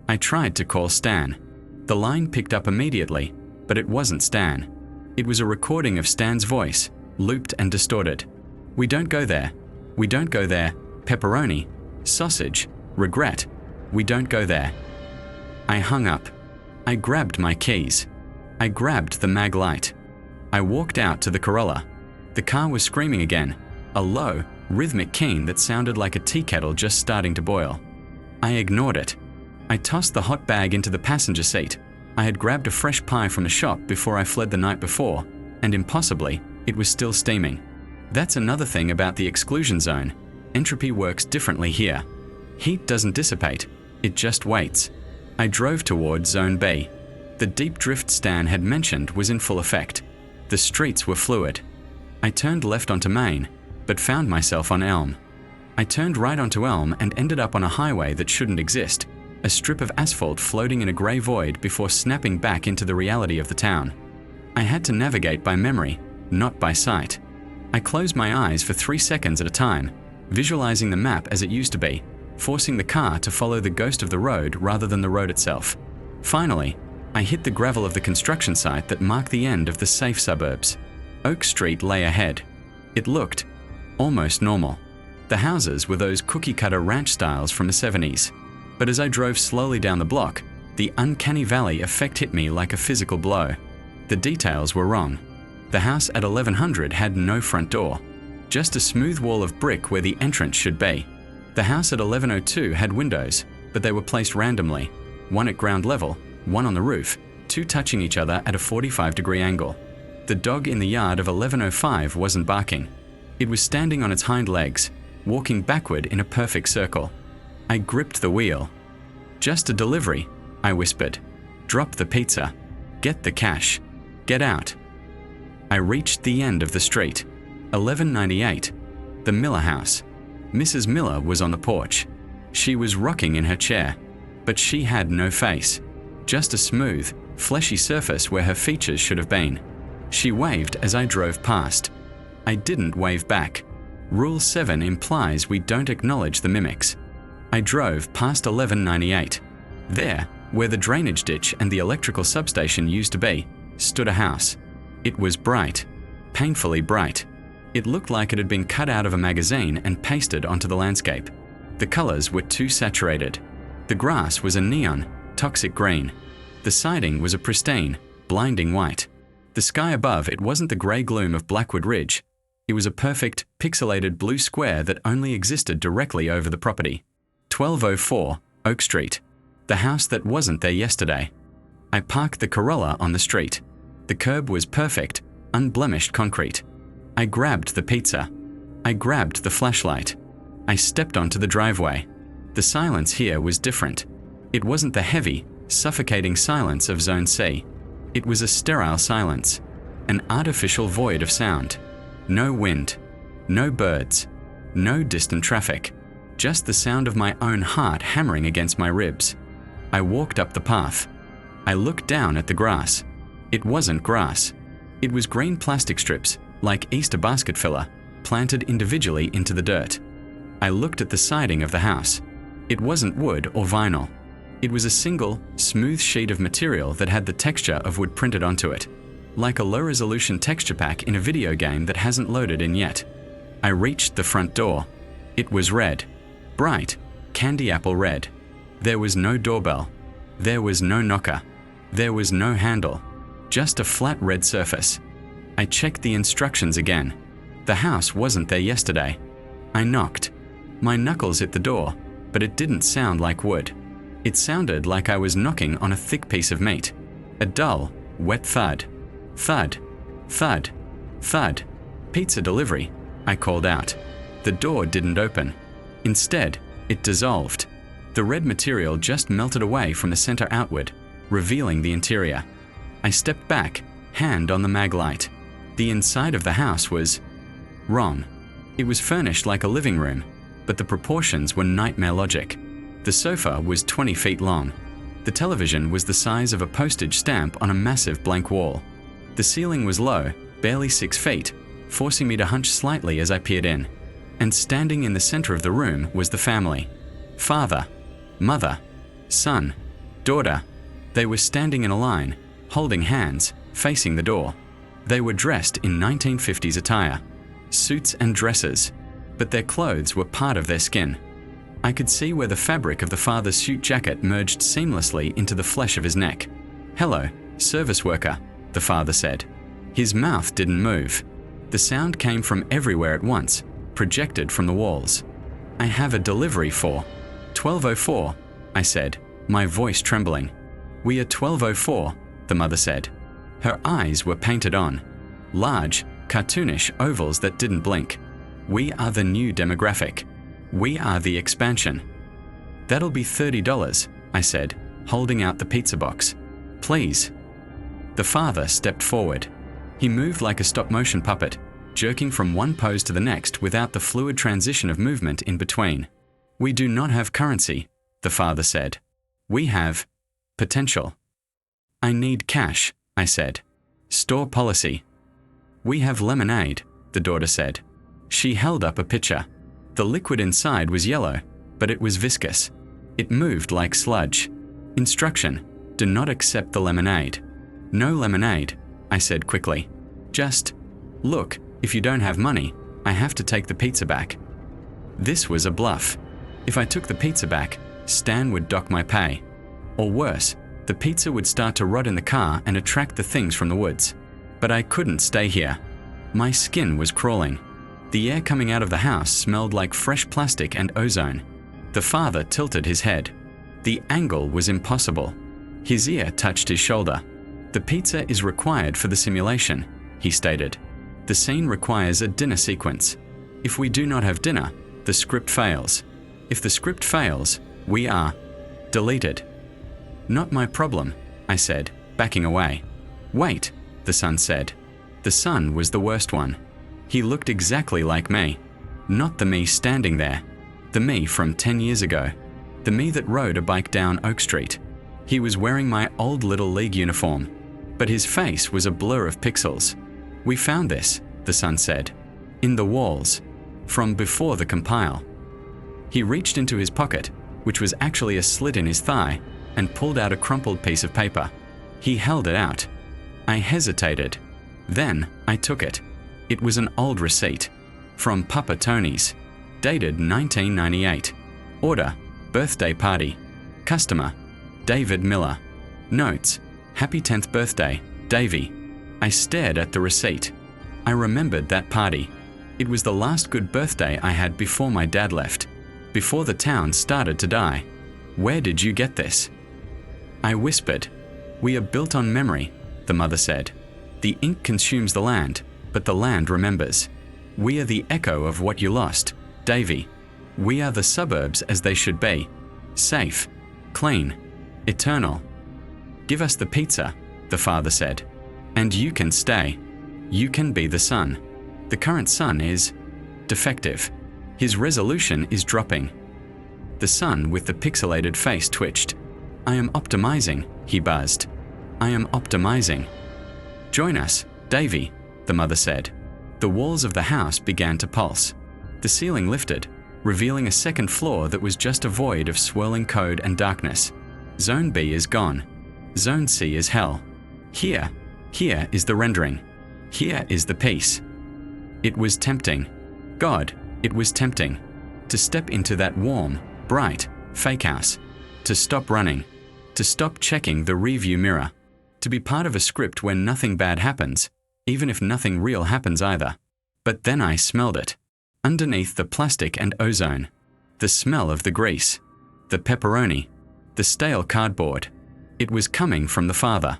I tried to call Stan. The line picked up immediately, but it wasn't Stan. It was a recording of Stan's voice, looped and distorted. We don't go there. We don't go there. Pepperoni. Sausage. Regret. We don't go there. I hung up. I grabbed my keys. I grabbed the mag light. I walked out to the Corolla. The car was screaming again, a low, rhythmic keen that sounded like a tea kettle just starting to boil. I ignored it. I tossed the hot bag into the passenger seat. I had grabbed a fresh pie from the shop before I fled the night before, and impossibly, it was still steaming. That's another thing about the exclusion zone. Entropy works differently here. Heat doesn't dissipate, it just waits. I drove toward Zone B. The deep drift Stan had mentioned was in full effect. The streets were fluid. I turned left onto Main, but found myself on Elm. I turned right onto Elm and ended up on a highway that shouldn't exist, a strip of asphalt floating in a grey void before snapping back into the reality of the town. I had to navigate by memory, not by sight. I closed my eyes for 3 seconds at a time, visualizing the map as it used to be, forcing the car to follow the ghost of the road rather than the road itself. Finally, I hit the gravel of the construction site that marked the end of the safe suburbs. Oak Street lay ahead. It looked almost normal. The houses were those cookie-cutter ranch styles from the 70s. But as I drove slowly down the block, the uncanny valley effect hit me like a physical blow. The details were wrong. The house at 1100 had no front door, just a smooth wall of brick where the entrance should be. The house at 1102 had windows, but they were placed randomly, one at ground level, one on the roof, two touching each other at a 45-degree angle. The dog in the yard of 1105 wasn't barking. It was standing on its hind legs, walking backward in a perfect circle. I gripped the wheel. "Just a delivery," I whispered. "Drop the pizza. Get the cash. Get out." I reached the end of the street. 1198. The Miller house. Mrs. Miller was on the porch. She was rocking in her chair, but she had no face. Just a smooth, fleshy surface where her features should have been. She waved as I drove past. I didn't wave back. Rule 7 implies we don't acknowledge the mimics. I drove past 1198. There, where the drainage ditch and the electrical substation used to be, stood a house. It was bright, painfully bright. It looked like it had been cut out of a magazine and pasted onto the landscape. The colors were too saturated. The grass was a neon, toxic green. The siding was a pristine, blinding white. The sky above it wasn't the grey gloom of Blackwood Ridge. It was a perfect, pixelated blue square that only existed directly over the property. 1204 Oak Street, the house that wasn't there yesterday. I parked the Corolla on the street. The curb was perfect, unblemished concrete. I grabbed the pizza. I grabbed the flashlight. I stepped onto the driveway. The silence here was different. It wasn't the heavy, suffocating silence of Zone C. It was a sterile silence, an artificial void of sound. No wind, no birds, no distant traffic. Just the sound of my own heart hammering against my ribs. I walked up the path. I looked down at the grass. It wasn't grass. It was green plastic strips, like Easter basket filler, planted individually into the dirt. I looked at the siding of the house. It wasn't wood or vinyl. It was a single, smooth sheet of material that had the texture of wood printed onto it, like a low-resolution texture pack in a video game that hasn't loaded in yet. I reached the front door. It was red. Bright, candy apple red. There was no doorbell. There was no knocker. There was no handle. Just a flat red surface. I checked the instructions again. The house wasn't there yesterday. I knocked. My knuckles hit the door, but it didn't sound like wood. It sounded like I was knocking on a thick piece of meat. A dull, wet thud. Thud. Thud. Thud. "Pizza delivery," I called out. The door didn't open. Instead, it dissolved. The red material just melted away from the center outward, revealing the interior. I stepped back, hand on the mag light. The inside of the house was wrong. It was furnished like a living room, but the proportions were nightmare logic. The sofa was 20 feet long. The television was the size of a postage stamp on a massive blank wall. The ceiling was low, barely 6 feet, forcing me to hunch slightly as I peered in. And standing in the center of the room was the family. Father, mother, son, daughter. They were standing in a line, holding hands, facing the door. They were dressed in 1950s attire. Suits and dresses. but their clothes were part of their skin. I could see where the fabric of the father's suit jacket merged seamlessly into the flesh of his neck. "Hello, service worker," the father said. His mouth didn't move. The sound came from everywhere at once, projected from the walls. "I have a delivery for 1204, I said, my voice trembling. "We are 1204, the mother said. Her eyes were painted on. Large, cartoonish ovals that didn't blink. "We are the new demographic. We are the expansion." "That'll be $30, I said, holding out the pizza box. "Please." The father stepped forward. He moved like a stop-motion puppet, jerking from one pose to the next without the fluid transition of movement in between. "We do not have currency," the father said. "We have potential." "I need cash," I said. "Store policy." "We have lemonade," the daughter said. She held up a pitcher. The liquid inside was yellow, but it was viscous. It moved like sludge. "Instruction: do not accept the lemonade." "No lemonade," I said quickly. "Just, look, if you don't have money, I have to take the pizza back." This was a bluff. If I took the pizza back, Stan would dock my pay. Or worse, the pizza would start to rot in the car and attract the things from the woods. But I couldn't stay here. My skin was crawling. The air coming out of the house smelled like fresh plastic and ozone. The father tilted his head. The angle was impossible. His ear touched his shoulder. "The pizza is required for the simulation," he stated. "The scene requires a dinner sequence. If we do not have dinner, the script fails. If the script fails, we are deleted." "Not my problem," I said, backing away. "Wait," the son said. The son was the worst one. He looked exactly like me. Not the me standing there. The me from 10 years ago. The me that rode a bike down Oak Street. He was wearing my old Little League uniform, but his face was a blur of pixels. "We found this," the son said. "In the walls. From before the compile." He reached into his pocket, which was actually a slit in his thigh, and pulled out a crumpled piece of paper. He held it out. I hesitated. Then I took it. It was an old receipt. From Papa Tony's. Dated 1998. Order: birthday party. Customer: David Miller. Notes: happy 10th birthday, Davy. I stared at the receipt. I remembered that party. It was the last good birthday I had before my dad left. Before the town started to die. "Where did you get this?" I whispered. "We are built on memory," the mother said. "The ink consumes the land, but the land remembers. We are the echo of what you lost, Davy. We are the suburbs as they should be. Safe, clean, eternal." "Give us the pizza," the father said. "And you can stay. You can be the son. The current son is defective. His resolution is dropping." The son with the pixelated face twitched. "I am optimizing," he buzzed. "I am optimizing." "Join us, Davy," the mother said. The walls of the house began to pulse. The ceiling lifted, revealing a second floor that was just a void of swirling code and darkness. Zone B is gone. Zone C is hell. Here is the rendering. Here is the peace. It was tempting. God, it was tempting. To step into that warm, bright, fake house. To stop running. To stop checking the rearview mirror. To be part of a script where nothing bad happens, even if nothing real happens either. But then I smelled it. Underneath the plastic and ozone. The smell of the grease. The pepperoni. The stale cardboard. It was coming from the father.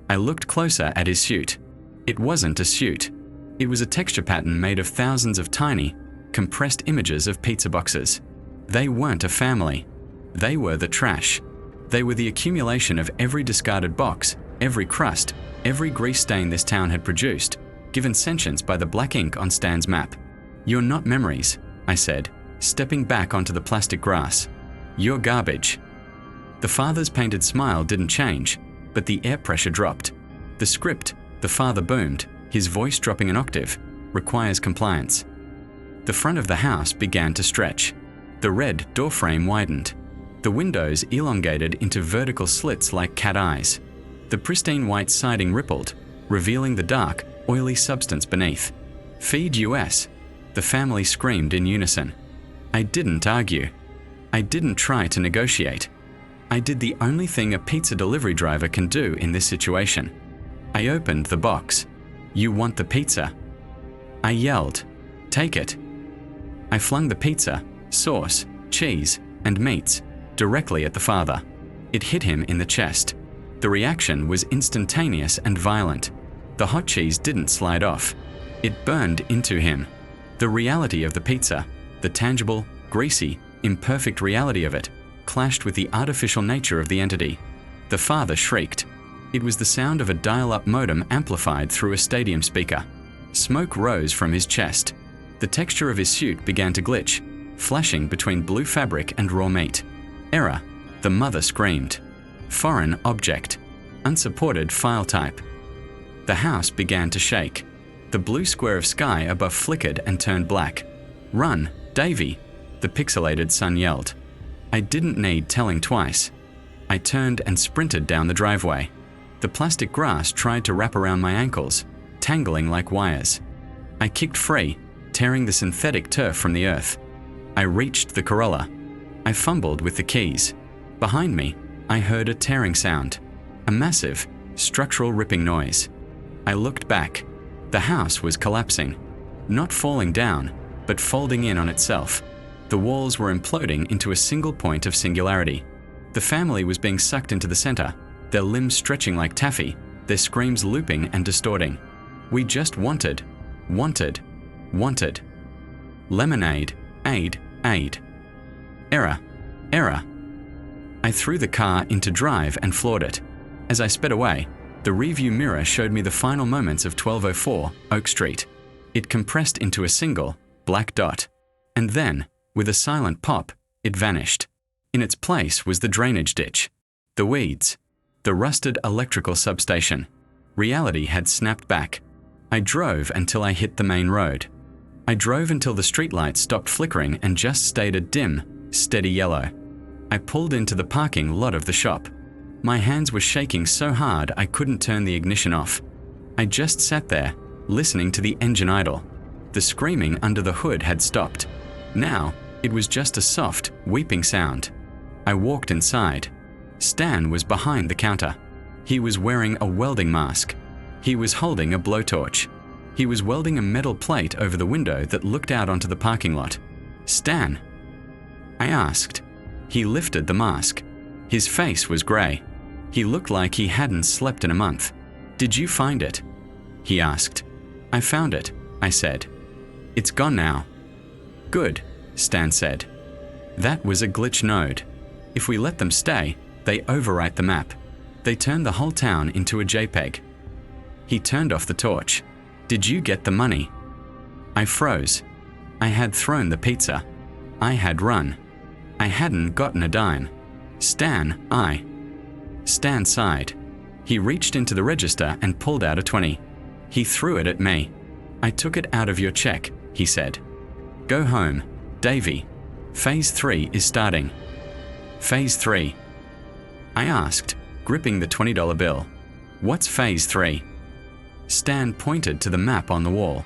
I looked closer at his suit. It wasn't a suit. It was a texture pattern made of thousands of tiny, compressed images of pizza boxes. They weren't a family. They were the trash. They were the accumulation of every discarded box, every crust, every grease stain this town had produced, given sentience by the black ink on Stan's map. "You're not memories," I said, stepping back onto the plastic grass. "You're garbage." The father's painted smile didn't change, but the air pressure dropped. The script, the father boomed, his voice dropping an octave, requires compliance. The front of the house began to stretch. The red doorframe widened. The windows elongated into vertical slits like cat eyes. The pristine white siding rippled, revealing the dark, oily substance beneath. "Feed US." The family screamed in unison. I didn't argue. I didn't try to negotiate. I did the only thing a pizza delivery driver can do in this situation. I opened the box. "You want the pizza?" I yelled. "Take it." I flung the pizza, sauce, cheese, and meats directly at the father. It hit him in the chest. The reaction was instantaneous and violent. The hot cheese didn't slide off. It burned into him. The reality of the pizza, the tangible, greasy, imperfect reality of it, clashed with the artificial nature of the entity. The father shrieked. It was the sound of a dial-up modem amplified through a stadium speaker. Smoke rose from his chest. The texture of his suit began to glitch, flashing between blue fabric and raw meat. "Error," the mother screamed. "Foreign object. Unsupported file type." The house began to shake. The blue square of sky above flickered and turned black. "Run, Davy," the pixelated son yelled. I didn't need telling twice. I turned and sprinted down the driveway. The plastic grass tried to wrap around my ankles, tangling like wires. I kicked free, tearing the synthetic turf from the earth. I reached the Corolla. I fumbled with the keys. Behind me, I heard a tearing sound, a massive, structural ripping noise. I looked back. The house was collapsing, not falling down, but folding in on itself. The walls were imploding into a single point of singularity. The family was being sucked into the center, their limbs stretching like taffy, their screams looping and distorting. We just wanted. Lemonade, aid. Error. I threw the car into drive and floored it. As I sped away, the rearview mirror showed me the final moments of 1204 Oak Street. It compressed into a single, black dot. And then, with a silent pop, it vanished. In its place was the drainage ditch, the weeds, the rusted electrical substation. Reality had snapped back. I drove until I hit the main road. I drove until the streetlights stopped flickering and just stayed a dim, steady yellow. I pulled into the parking lot of the shop. My hands were shaking so hard I couldn't turn the ignition off. I just sat there, listening to the engine idle. The screaming under the hood had stopped. Now, it was just a soft, weeping sound. I walked inside. Stan was behind the counter. He was wearing a welding mask. He was holding a blowtorch. He was welding a metal plate over the window that looked out onto the parking lot. "Stan?" I asked. He lifted the mask. His face was grey. He looked like he hadn't slept in a month. "Did you find it?" he asked. "I found it," I said. "It's gone now." "Good," Stan said. "That was a glitch node. If we let them stay, they overwrite the map. They turn the whole town into a JPEG." He turned off the torch. "Did you get the money?" I froze. I had thrown the pizza. I had run. I hadn't gotten a dime. Stan sighed. He reached into the register and pulled out a 20. He threw it at me. "I took it out of your check," he said. "Go home, Davy. Phase 3 is starting." "Phase 3?" I asked, gripping the $20 bill. "What's Phase 3? Stan pointed to the map on the wall.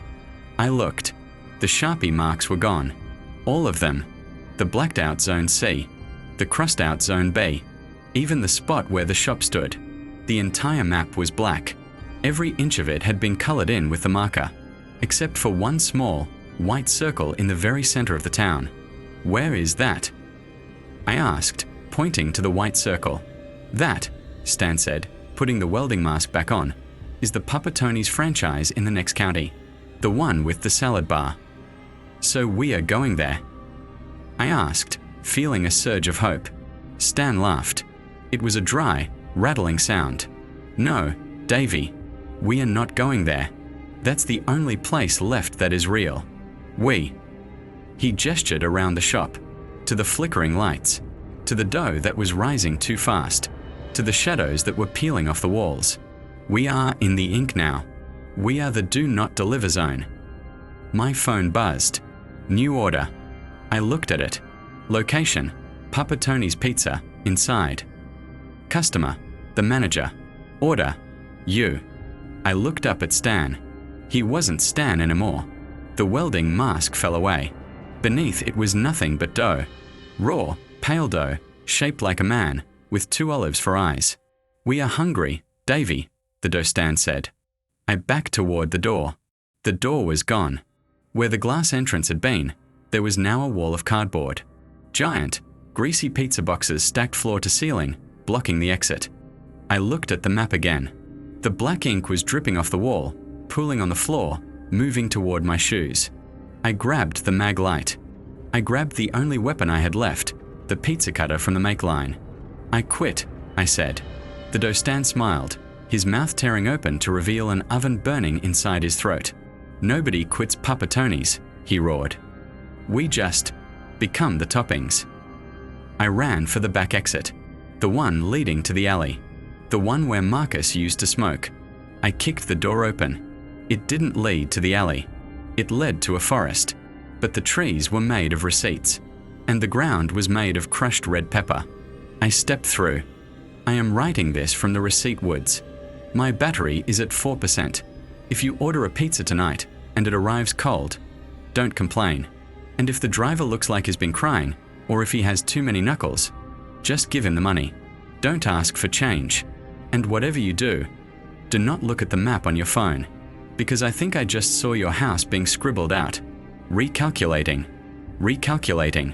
I looked. The Sharpie marks were gone. All of them. The blacked out Zone C. The crossed out Zone B. Even the spot where the shop stood. The entire map was black. Every inch of it had been colored in with the marker, except for one small, white circle in the very center of the town. "Where is that?" I asked, pointing to the white circle. "That," Stan said, putting the welding mask back on, "is the Papa Tony's franchise in the next county. The one with the salad bar." "So we are going there?" I asked, feeling a surge of hope. Stan laughed. It was a dry, rattling sound. "No, Davy, we are not going there. That's the only place left that is real. He gestured around the shop, to the flickering lights, to the dough that was rising too fast, to the shadows that were peeling off the walls. "We are in the ink now. We are the do not deliver zone." My phone buzzed. New order. I looked at it. Location, Papa Tony's Pizza, inside. Customer, the manager. Order, you. I looked up at Stan. He wasn't Stan anymore. The welding mask fell away. Beneath it was nothing but dough. Raw, pale dough, shaped like a man, with 2 olives for eyes. "We are hungry, Davy," the dough stand said. I backed toward the door. The door was gone. Where the glass entrance had been, there was now a wall of cardboard. Giant, greasy pizza boxes stacked floor to ceiling, blocking the exit. I looked at the map again. The black ink was dripping off the wall, pooling on the floor, moving toward my shoes. I grabbed the mag light. I grabbed the only weapon I had left, the pizza cutter from the make line. "I quit," I said. The dough stand smiled, his mouth tearing open to reveal an oven burning inside his throat. "Nobody quits Papa Tony's," he roared. "We just become the toppings." I ran for the back exit, the one leading to the alley, the one where Marcus used to smoke. I kicked the door open. It didn't lead to the alley. It led to a forest, but the trees were made of receipts, and the ground was made of crushed red pepper. I stepped through. I am writing this from the receipt woods. My battery is at 4%. If you order a pizza tonight and it arrives cold, don't complain. And if the driver looks like he's been crying, or if he has too many knuckles, just give him the money. Don't ask for change. And whatever you do, do not look at the map on your phone, because I think I just saw your house being scribbled out. Recalculating. Recalculating.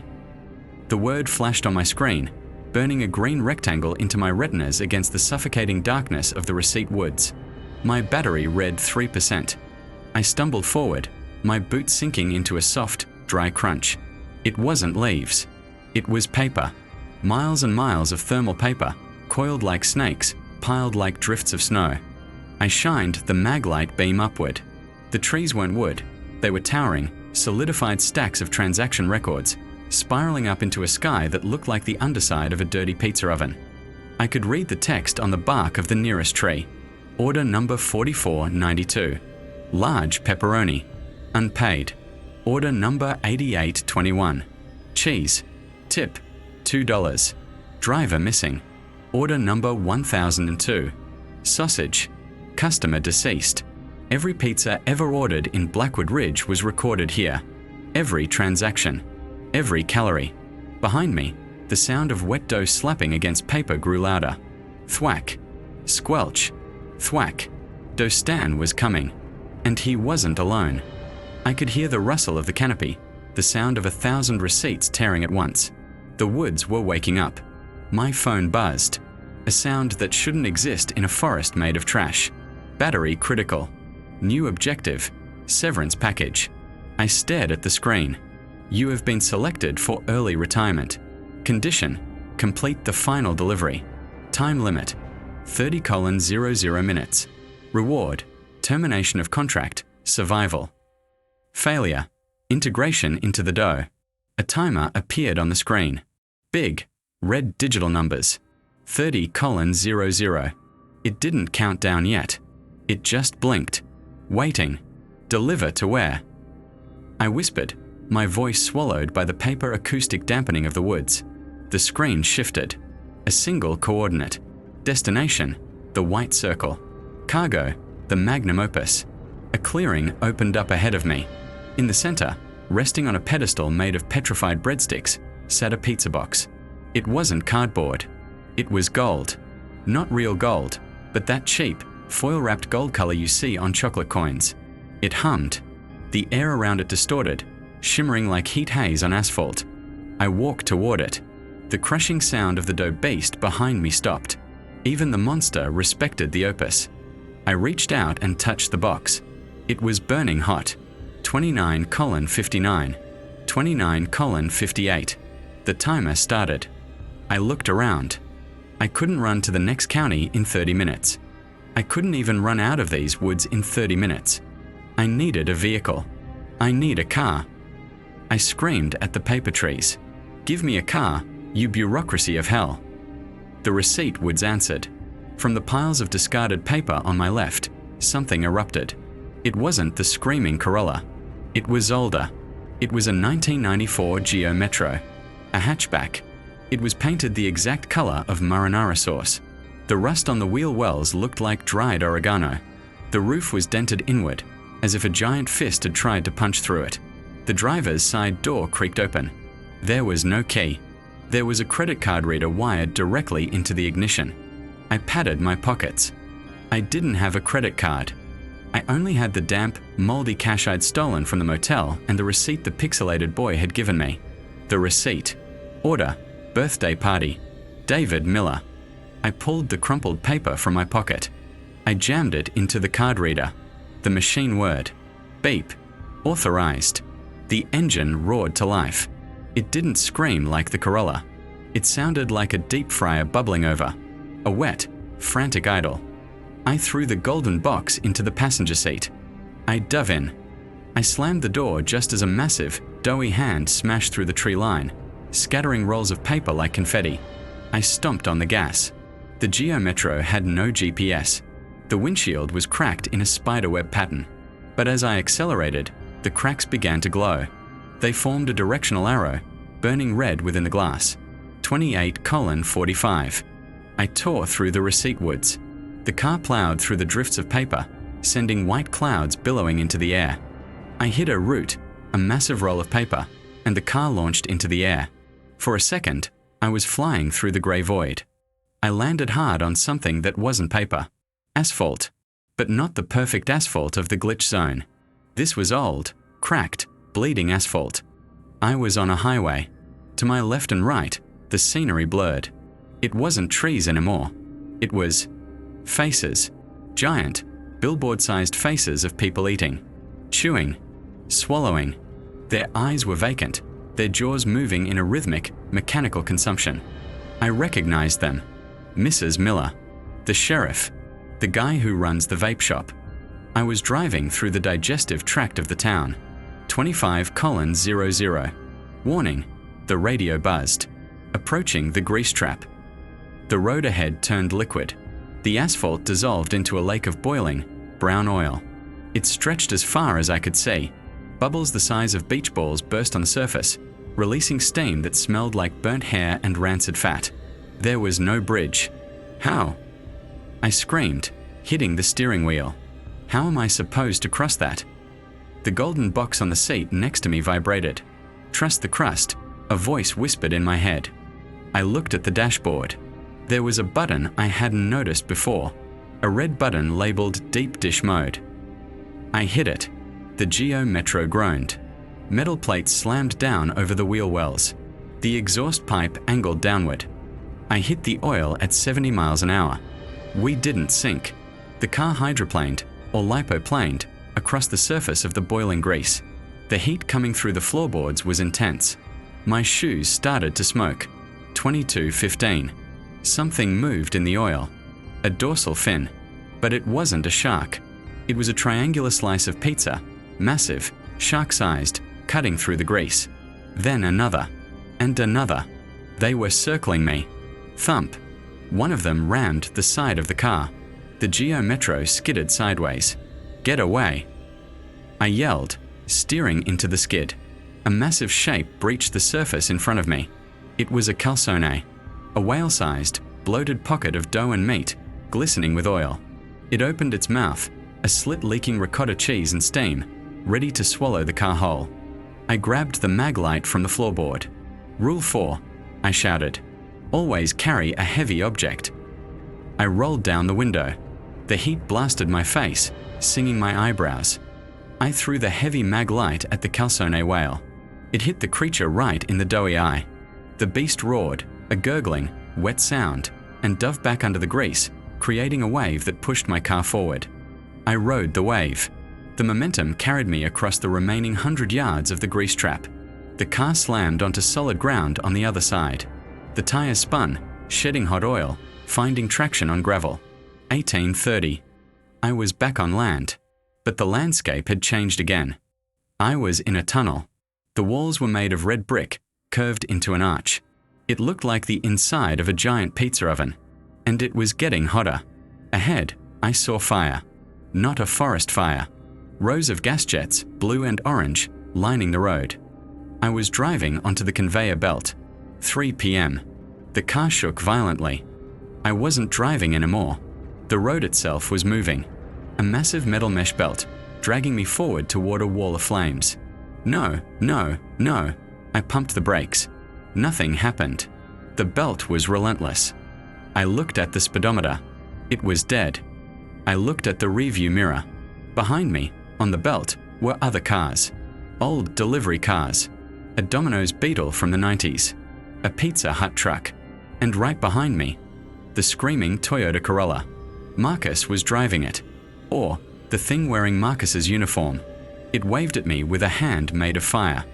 The word flashed on my screen, burning a green rectangle into my retinas against the suffocating darkness of the receipt woods. My battery read 3%. I stumbled forward, my boot sinking into a soft, dry crunch. It wasn't leaves. It was paper. Miles and miles of thermal paper, coiled like snakes, piled like drifts of snow. I shined the mag light beam upward. The trees weren't wood. They were towering, solidified stacks of transaction records, spiraling up into a sky that looked like the underside of a dirty pizza oven. I could read the text on the bark of the nearest tree. Order number 4492. Large pepperoni. Unpaid. Order number 8821. Cheese. Tip. $2. Driver missing. Order number 1002. Sausage. Customer deceased. Every pizza ever ordered in Blackwood Ridge was recorded here. Every transaction. Every calorie. Behind me, the sound of wet dough slapping against paper grew louder. Thwack. Squelch. Thwack. Dough Stan was coming. And he wasn't alone. I could hear the rustle of the canopy, the sound of 1,000 receipts tearing at once. The woods were waking up. My phone buzzed. A sound that shouldn't exist in a forest made of trash. Battery critical. New objective. Severance package. I stared at the screen. You have been selected for early retirement. Condition. Complete the final delivery. Time limit. 30:00 minutes. Reward. Termination of contract. Survival. Failure. Integration into the dough. A timer appeared on the screen. Big, red digital numbers. 30:00. It didn't count down yet. It just blinked. Waiting. Deliver to where? I whispered, my voice swallowed by the paper acoustic dampening of the woods. The screen shifted. A single coordinate. Destination, the white circle. Cargo, the magnum opus. A clearing opened up ahead of me. In the center, resting on a pedestal made of petrified breadsticks, sat a pizza box. It wasn't cardboard. It was gold. Not real gold, but that cheap, foil-wrapped gold color you see on chocolate coins. It hummed. The air around it distorted, shimmering like heat haze on asphalt. I walked toward it. The crushing sound of the dough beast behind me stopped. Even the monster respected the opus. I reached out and touched the box. It was burning hot. 29:59. 29:58. The timer started. I looked around. I couldn't run to the next county in 30 minutes. I couldn't even run out of these woods in 30 minutes. I needed a vehicle. I need a car. I screamed at the paper trees. Give me a car, you bureaucracy of hell. The receipt woods answered. From the piles of discarded paper on my left, something erupted. It wasn't the screaming Corolla. It was older. It was a 1994 Geo Metro, a hatchback. It was painted the exact color of marinara sauce. The rust on the wheel wells looked like dried oregano. The roof was dented inward, as if a giant fist had tried to punch through it. The driver's side door creaked open. There was no key. There was a credit card reader wired directly into the ignition. I patted my pockets. I didn't have a credit card. I only had the damp, moldy cash I'd stolen from the motel and the receipt the pixelated boy had given me. The receipt. Order. Birthday party. David Miller. I pulled the crumpled paper from my pocket. I jammed it into the card reader. The machine word. Beep. Authorized. The engine roared to life. It didn't scream like the Corolla. It sounded like a deep fryer bubbling over. A wet, frantic idle. I threw the golden box into the passenger seat. I dove in. I slammed the door just as a massive, doughy hand smashed through the tree line, scattering rolls of paper like confetti. I stomped on the gas. The Geo Metro had no GPS. The windshield was cracked in a spiderweb pattern. But as I accelerated, the cracks began to glow. They formed a directional arrow, burning red within the glass. 28:45. I tore through the receipt woods. The car plowed through the drifts of paper, sending white clouds billowing into the air. I hit a root, a massive roll of paper, and the car launched into the air. For a second, I was flying through the grey void. I landed hard on something that wasn't paper. Asphalt. But not the perfect asphalt of the glitch zone. This was old, cracked, bleeding asphalt. I was on a highway. To my left and right, the scenery blurred. It wasn't trees anymore. It was faces. Giant, billboard-sized faces of people eating, chewing, swallowing. Their eyes were vacant, their jaws moving in a rhythmic, mechanical consumption. I recognized them. Mrs. Miller, the sheriff, the guy who runs the vape shop. I was driving through the digestive tract of the town. 25:00. Warning, the radio buzzed. Approaching the grease trap. The road ahead turned liquid. The asphalt dissolved into a lake of boiling, brown oil. It stretched as far as I could see. Bubbles the size of beach balls burst on the surface, releasing steam that smelled like burnt hair and rancid fat. There was no bridge. How? I screamed, hitting the steering wheel. How am I supposed to cross that? The golden box on the seat next to me vibrated. Trust the crust, a voice whispered in my head. I looked at the dashboard. There was a button I hadn't noticed before, a red button labeled Deep Dish Mode. I hit it. The Geo Metro groaned. Metal plates slammed down over the wheel wells. The exhaust pipe angled downward. I hit the oil at 70 miles an hour. We didn't sink. The car hydroplaned, or lipoplaned, across the surface of the boiling grease. The heat coming through the floorboards was intense. My shoes started to smoke. 22:15. Something moved in the oil. A dorsal fin. But it wasn't a shark. It was a triangular slice of pizza, massive, shark-sized, cutting through the grease. Then another. And another. They were circling me. Thump. One of them rammed the side of the car. The Geo Metro skidded sideways. Get away. I yelled, steering into the skid. A massive shape breached the surface in front of me. It was a calzone, a whale-sized, bloated pocket of dough and meat, glistening with oil. It opened its mouth, a slit leaking ricotta cheese and steam, ready to swallow the car whole. I grabbed the mag light from the floorboard. Rule 4, I shouted. Always carry a heavy object. I rolled down the window. The heat blasted my face, singing my eyebrows. I threw the heavy mag light at the calzone whale. It hit the creature right in the doughy eye. The beast roared, a gurgling, wet sound, and dove back under the grease, creating a wave that pushed my car forward. I rode the wave. The momentum carried me across the remaining 100 yards of the grease trap. The car slammed onto solid ground on the other side. The tires spun, shedding hot oil, finding traction on gravel. 18:30. I was back on land, but the landscape had changed again. I was in a tunnel. The walls were made of red brick, curved into an arch. It looked like the inside of a giant pizza oven, and it was getting hotter. Ahead, I saw fire. Not a forest fire. Rows of gas jets, blue and orange, lining the road. I was driving onto the conveyor belt. 3 p.m. The car shook violently. I wasn't driving anymore. The road itself was moving. A massive metal mesh belt, dragging me forward toward a wall of flames. No, no, no. I pumped the brakes. Nothing happened. The belt was relentless. I looked at the speedometer. It was dead. I looked at the rearview mirror. Behind me, on the belt, were other cars. Old delivery cars. A Domino's Beetle from the 90s. A Pizza Hut truck. And right behind me, the screaming Toyota Corolla. Marcus was driving it. Or the thing wearing Marcus's uniform. It waved at me with a hand made of fire.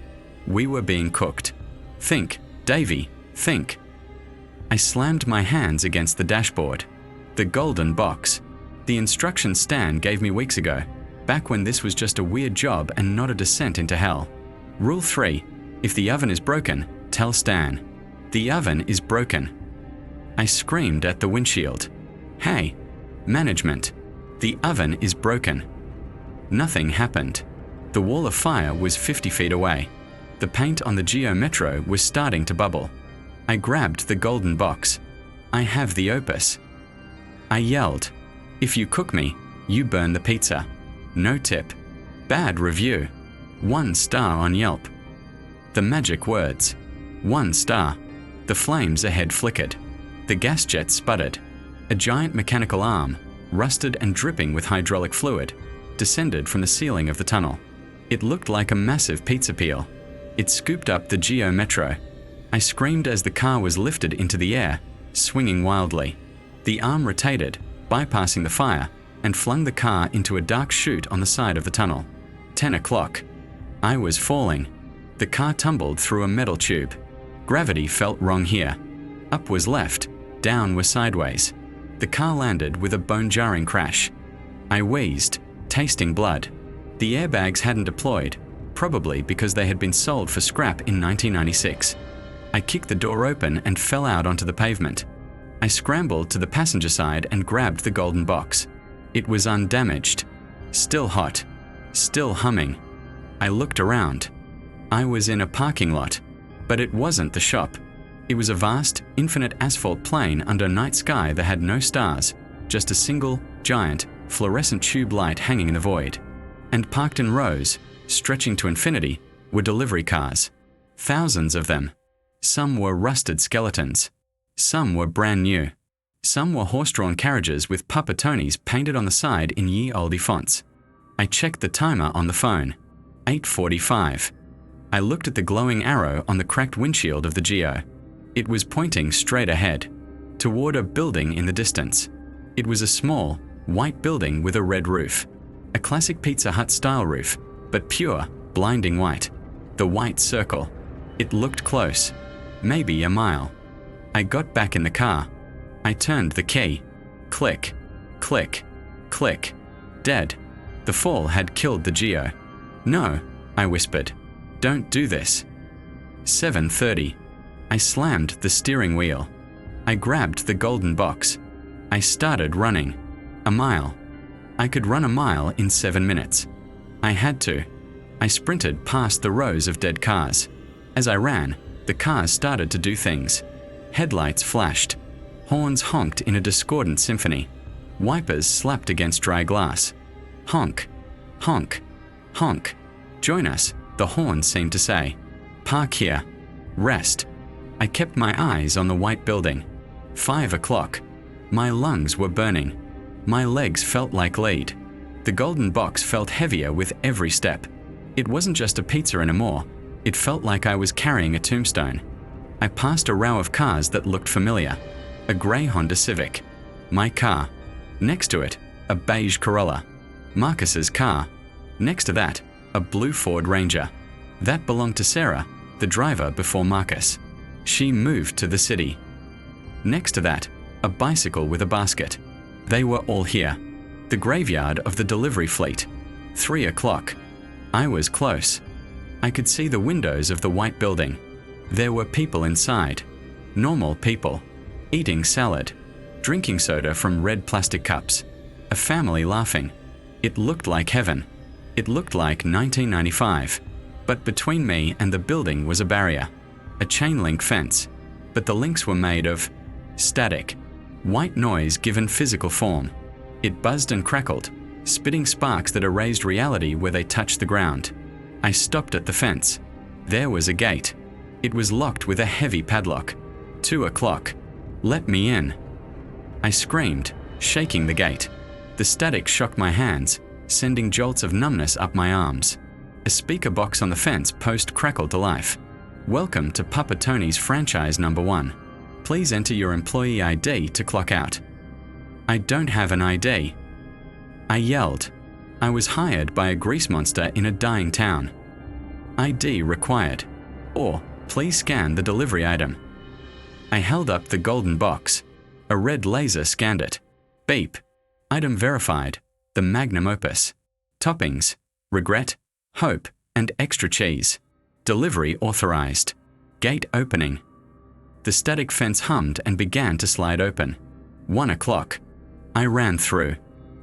We were being cooked. Think, Davy, think. I slammed my hands against the dashboard. The golden box. The instruction Stan gave me weeks ago, back when this was just a weird job and not a descent into hell. Rule 3. If the oven is broken, tell Stan. The oven is broken. I screamed at the windshield. Hey, management. The oven is broken. Nothing happened. The wall of fire was 50 feet away. The paint on the Geo Metro was starting to bubble. I grabbed the golden box. I have the opus. I yelled, if you cook me, you burn the pizza. No tip. Bad review. 1 star on Yelp. The magic words. 1 star. The flames ahead flickered. The gas jet sputtered. A giant mechanical arm, rusted and dripping with hydraulic fluid, descended from the ceiling of the tunnel. It looked like a massive pizza peel. It scooped up the Geo Metro. I screamed as the car was lifted into the air, swinging wildly. The arm rotated, bypassing the fire, and flung the car into a dark chute on the side of the tunnel. 10 o'clock. I was falling. The car tumbled through a metal tube. Gravity felt wrong here. Up was left, down was sideways. The car landed with a bone-jarring crash. I wheezed, tasting blood. The airbags hadn't deployed, probably because they had been sold for scrap in 1996. I kicked the door open and fell out onto the pavement. I scrambled to the passenger side and grabbed the golden box. It was undamaged, still hot, still humming. I looked around. I was in a parking lot, but it wasn't the shop. It was a vast, infinite asphalt plain under a night sky that had no stars, just a single, giant, fluorescent tube light hanging in the void. And parked in rows, stretching to infinity, were delivery cars. Thousands of them. Some were rusted skeletons. Some were brand new. Some were horse-drawn carriages with Papa Tony's painted on the side in ye olde fonts. I checked the timer on the phone. 8:45. I looked at the glowing arrow on the cracked windshield of the Geo. It was pointing straight ahead, toward a building in the distance. It was a small, white building with a red roof. A classic Pizza Hut style roof, but pure, blinding white. The white circle. It looked close, maybe a mile. I got back in the car. I turned the key. Click, click, click. Dead. The fall had killed the Geo. No, I whispered. Don't do this. 7:30. I slammed the steering wheel. I grabbed the golden box. I started running. A mile. I could run a mile in 7 minutes. I had to. I sprinted past the rows of dead cars. As I ran, the cars started to do things. Headlights flashed. Horns honked in a discordant symphony. Wipers slapped against dry glass. Honk, honk, honk. Join us, the horn seemed to say. Park here. Rest. I kept my eyes on the white building. 5 o'clock. My lungs were burning. My legs felt like lead. The golden box felt heavier with every step. It wasn't just a pizza anymore. It felt like I was carrying a tombstone. I passed a row of cars that looked familiar. A grey Honda Civic. My car. Next to it, a beige Corolla. Marcus's car. Next to that, a blue Ford Ranger. That belonged to Sarah, the driver before Marcus. She moved to the city. Next to that, a bicycle with a basket. They were all here. The graveyard of the delivery fleet. 3 o'clock. I was close. I could see the windows of the white building. There were people inside. Normal people. Eating salad. Drinking soda from red plastic cups. A family laughing. It looked like heaven. It looked like 1995. But between me and the building was a barrier. A chain link fence. But the links were made of static. White noise given physical form. It buzzed and crackled, spitting sparks that erased reality where they touched the ground. I stopped at the fence. There was a gate. It was locked with a heavy padlock. 2 o'clock. Let me in. I screamed, shaking the gate. The static shocked my hands, sending jolts of numbness up my arms. A speaker box on the fence post crackled to life. Welcome to Papa Tony's franchise number 1. Please enter your employee ID to clock out. I don't have an ID. I yelled. I was hired by a grease monster in a dying town. ID required. Or, please scan the delivery item. I held up the golden box. A red laser scanned it. Beep. Item verified. The magnum opus. Toppings. Regret, hope, and extra cheese. Delivery authorized. Gate opening. The static fence hummed and began to slide open. 1 o'clock. I ran through.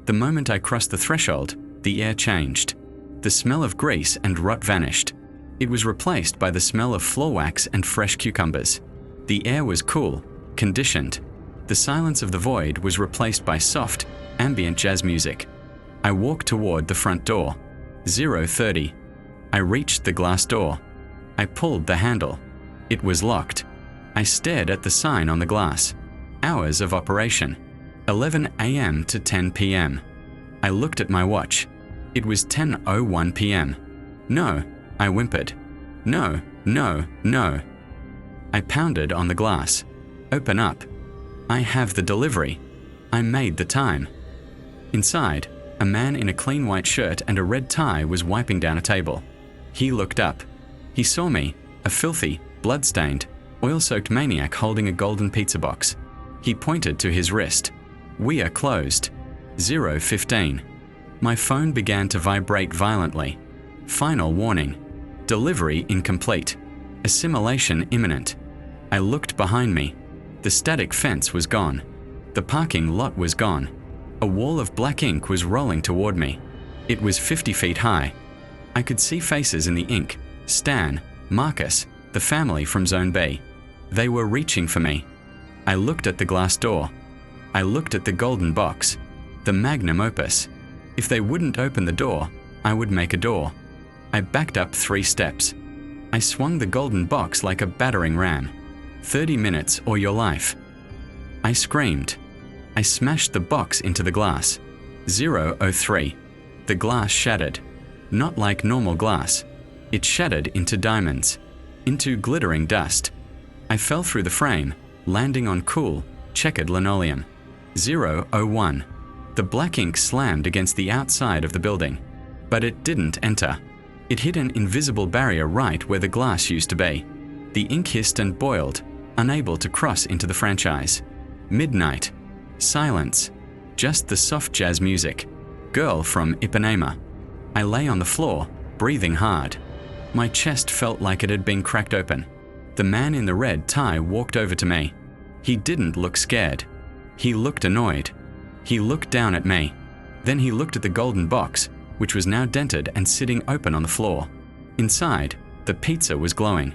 The moment I crossed the threshold, the air changed. The smell of grease and rot vanished. It was replaced by the smell of floor wax and fresh cucumbers. The air was cool, conditioned. The silence of the void was replaced by soft, ambient jazz music. I walked toward the front door. 0:30. I reached the glass door. I pulled the handle. It was locked. I stared at the sign on the glass. Hours of operation. 11 a.m. to 10 p.m. I looked at my watch. It was 10:01 p.m. No, I whimpered. No, no, no. I pounded on the glass. Open up. I have the delivery. I made the time. Inside, a man in a clean white shirt and a red tie was wiping down a table. He looked up. He saw me, a filthy, blood-stained, oil-soaked maniac holding a golden pizza box. He pointed to his wrist. We are closed. 0:15. My phone began to vibrate violently. Final warning. Delivery incomplete. Assimilation imminent. I looked behind me. The static fence was gone. The parking lot was gone. A wall of black ink was rolling toward me. It was 50 feet high. I could see faces in the ink. Stan, Marcus, the family from Zone B. They were reaching for me. I looked at the glass door. I looked at the golden box. The magnum opus. If they wouldn't open the door, I would make a door. I backed up 3 steps. I swung the golden box like a battering ram. 30 minutes or your life. I screamed. I smashed the box into the glass. 0:03. The glass shattered. Not like normal glass. It shattered into diamonds. Into glittering dust. I fell through the frame, landing on cool, checkered linoleum. 0:01. The black ink slammed against the outside of the building. But it didn't enter. It hit an invisible barrier right where the glass used to be. The ink hissed and boiled, unable to cross into the franchise. Midnight. Silence. Just the soft jazz music. Girl from Ipanema. I lay on the floor, breathing hard. My chest felt like it had been cracked open. The man in the red tie walked over to me. He didn't look scared. He looked annoyed. He looked down at me. Then he looked at the golden box, which was now dented and sitting open on the floor. Inside, the pizza was glowing.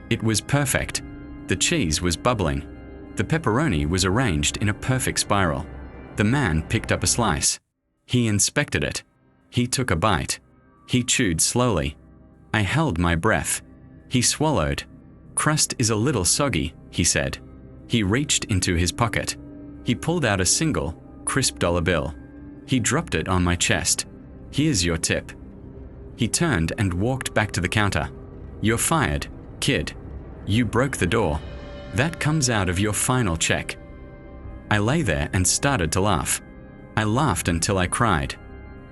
It was perfect. The cheese was bubbling. The pepperoni was arranged in a perfect spiral. The man picked up a slice. He inspected it. He took a bite. He chewed slowly. I held my breath. He swallowed. Crust is a little soggy, he said. He reached into his pocket. He pulled out a single, crisp dollar bill. He dropped it on my chest. Here's your tip. He turned and walked back to the counter. You're fired, kid. You broke the door. That comes out of your final check. I lay there and started to laugh. I laughed until I cried.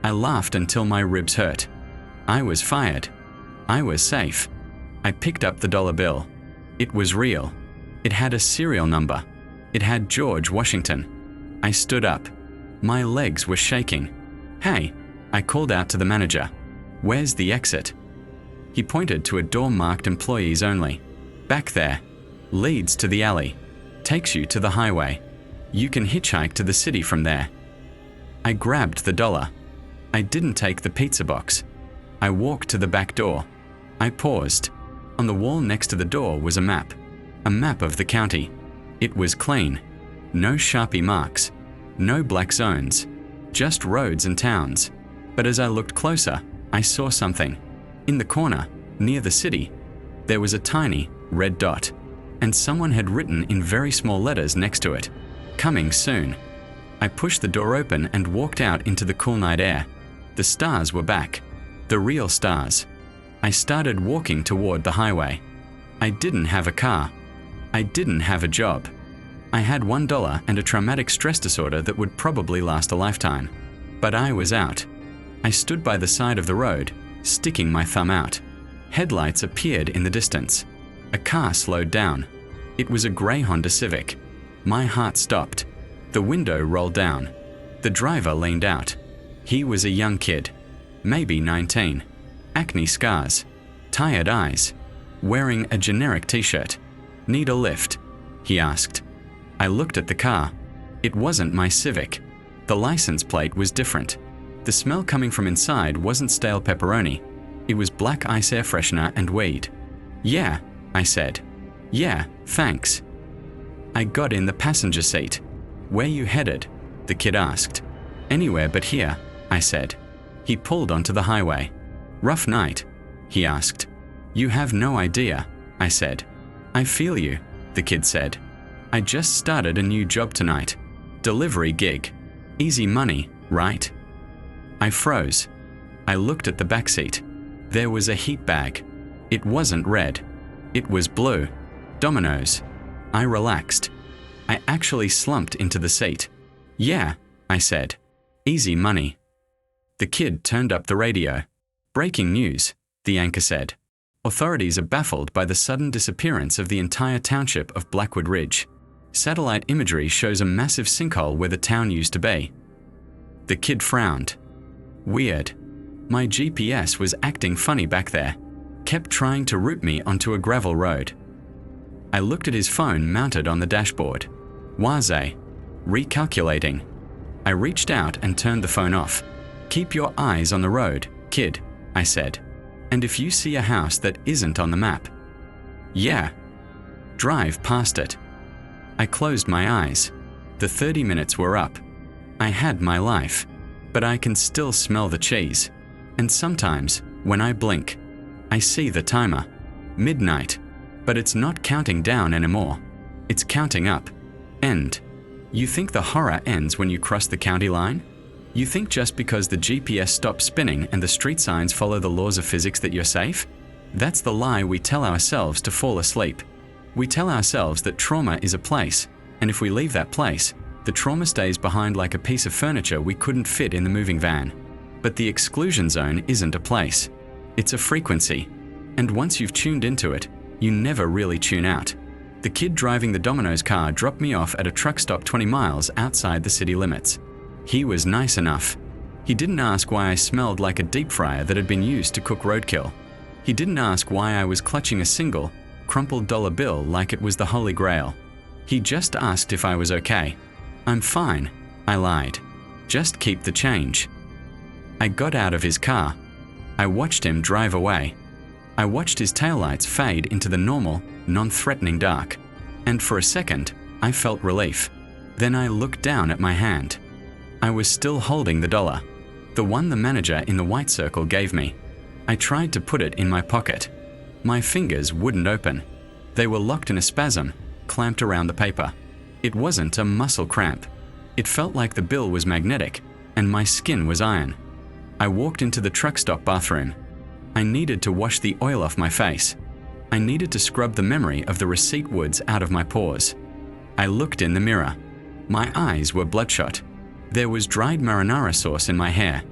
I laughed until my ribs hurt. I was fired. I was safe. I picked up the dollar bill. It was real. It had a serial number. It had George Washington. I stood up. My legs were shaking. Hey, I called out to the manager. Where's the exit? He pointed to a door marked employees only. Back there. Leads to the alley. Takes you to the highway. You can hitchhike to the city from there. I grabbed the dollar. I didn't take the pizza box. I walked to the back door. I paused. On the wall next to the door was a map. A map of the county. It was clean. No Sharpie marks. No black zones. just roads and towns. But as I looked closer, I saw something. In the corner, near the city, there was a tiny, red dot, and someone had written in very small letters next to it, "Coming soon." I pushed the door open and walked out into the cool night air. The stars were back. The real stars. I started walking toward the highway. I didn't have a car. I didn't have a job. I had $1 and a traumatic stress disorder that would probably last a lifetime. But I was out. I stood by the side of the road, sticking my thumb out. Headlights appeared in the distance. A car slowed down. It was a grey Honda Civic. My heart stopped. The window rolled down. The driver leaned out. He was a young kid, maybe 19. Acne scars, tired eyes, wearing a generic t-shirt. "Need a lift?" he asked. I looked at the car. It wasn't my Civic. The license plate was different. The smell coming from inside wasn't stale pepperoni. It was black ice air freshener and weed. "Yeah," I said. "Yeah, thanks." I got in the passenger seat. "Where you headed?" the kid asked. "Anywhere but here," I said. He pulled onto the highway. "Rough night?" he asked. "You have no idea," I said. "I feel you," the kid said. "I just started a new job tonight. Delivery gig. Easy money, right?" I froze. I looked at the back seat. There was a heat bag. It wasn't red. It was blue. Dominoes. I relaxed. I actually slumped into the seat. "Yeah," I said. "Easy money." The kid turned up the radio. "Breaking news," the anchor said. "Authorities are baffled by the sudden disappearance of the entire township of Blackwood Ridge. Satellite imagery shows a massive sinkhole where the town used to be." The kid frowned. "Weird. My GPS was acting funny back there. Kept trying to route me onto a gravel road." I looked at his phone mounted on the dashboard. Waze. Recalculating. I reached out and turned the phone off. "Keep your eyes on the road, kid," I said. "And if you see a house that isn't on the map." "Yeah." "Drive past it." I closed my eyes. The 30 minutes were up. I had my life, but I can still smell the cheese. And sometimes, when I blink, I see the timer. Midnight. But it's not counting down anymore. It's counting up. End. You think the horror ends when you cross the county line? You think just because the GPS stops spinning and the street signs follow the laws of physics that you're safe? That's the lie we tell ourselves to fall asleep. We tell ourselves that trauma is a place, and if we leave that place, the trauma stays behind like a piece of furniture we couldn't fit in the moving van. But the exclusion zone isn't a place. It's a frequency. And once you've tuned into it, you never really tune out. The kid driving the Domino's car dropped me off at a truck stop 20 miles outside the city limits. He was nice enough. He didn't ask why I smelled like a deep fryer that had been used to cook roadkill. He didn't ask why I was clutching a single, crumpled dollar bill like it was the Holy Grail. He just asked if I was okay. "I'm fine," I lied. "Just keep the change." I got out of his car. I watched him drive away. I watched his taillights fade into the normal, non-threatening dark. And for a second, I felt relief. Then I looked down at my hand. I was still holding the dollar. The one the manager in the white circle gave me. I tried to put it in my pocket. My fingers wouldn't open. They were locked in a spasm, clamped around the paper. It wasn't a muscle cramp. It felt like the bill was magnetic, and my skin was iron. I walked into the truck stop bathroom. I needed to wash the oil off my face. I needed to scrub the memory of the receipt woods out of my pores. I looked in the mirror. My eyes were bloodshot. There was dried marinara sauce in my hair.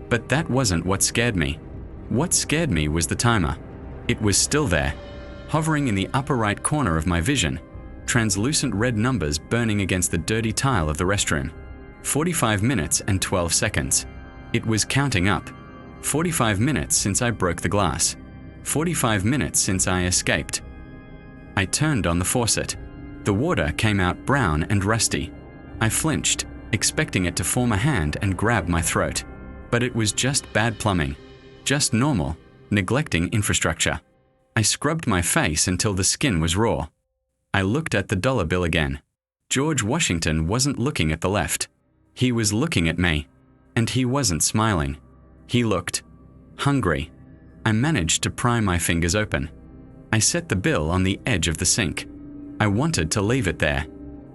But that wasn't what scared me. What scared me was the timer. It was still there, hovering in the upper right corner of my vision, translucent red numbers burning against the dirty tile of the restroom. 45 minutes and 12 seconds. It was counting up. 45 minutes since I broke the glass. 45 minutes since I escaped. I turned on the faucet. The water came out brown and rusty. I flinched, expecting it to form a hand and grab my throat. But it was just bad plumbing. Just normal, neglecting infrastructure. I scrubbed my face until the skin was raw. I looked at the dollar bill again. George Washington wasn't looking at the left. He was looking at me. And he wasn't smiling. He looked hungry. I managed to pry my fingers open. I set the bill on the edge of the sink. I wanted to leave it there.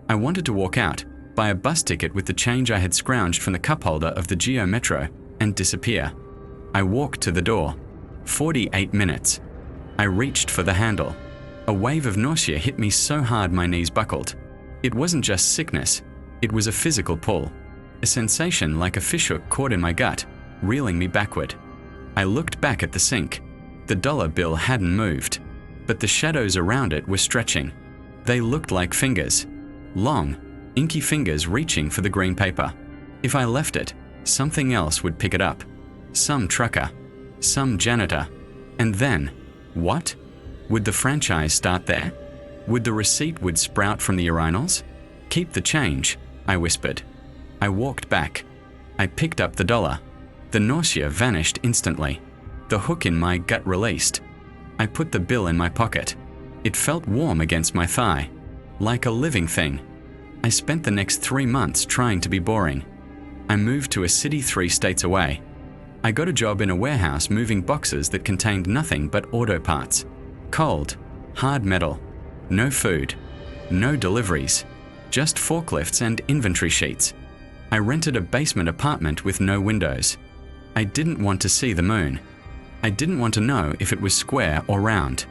I wanted to walk out, buy a bus ticket with the change I had scrounged from the cup holder of the Geo Metro, and disappear. I walked to the door. 48 minutes. I reached for the handle. A wave of nausea hit me so hard my knees buckled. It wasn't just sickness, it was a physical pull. A sensation like a fishhook caught in my gut, reeling me backward. I looked back at the sink. The dollar bill hadn't moved, but the shadows around it were stretching. They looked like fingers. Long, inky fingers reaching for the green paper. If I left it, something else would pick it up. Some trucker. Some janitor. And then, what? Would the franchise start there? Would the receipt would sprout from the urinals? Keep the change, I whispered. I walked back. I picked up the dollar. The nausea vanished instantly. The hook in my gut released. I put the bill in my pocket. It felt warm against my thigh, like a living thing. I spent the next 3 months trying to be boring. I moved to a city 3 states away. I got a job in a warehouse moving boxes that contained nothing but auto parts. Cold, hard metal, no food, no deliveries, just forklifts and inventory sheets. I rented a basement apartment with no windows. I didn't want to see the moon. I didn't want to know if it was square or round.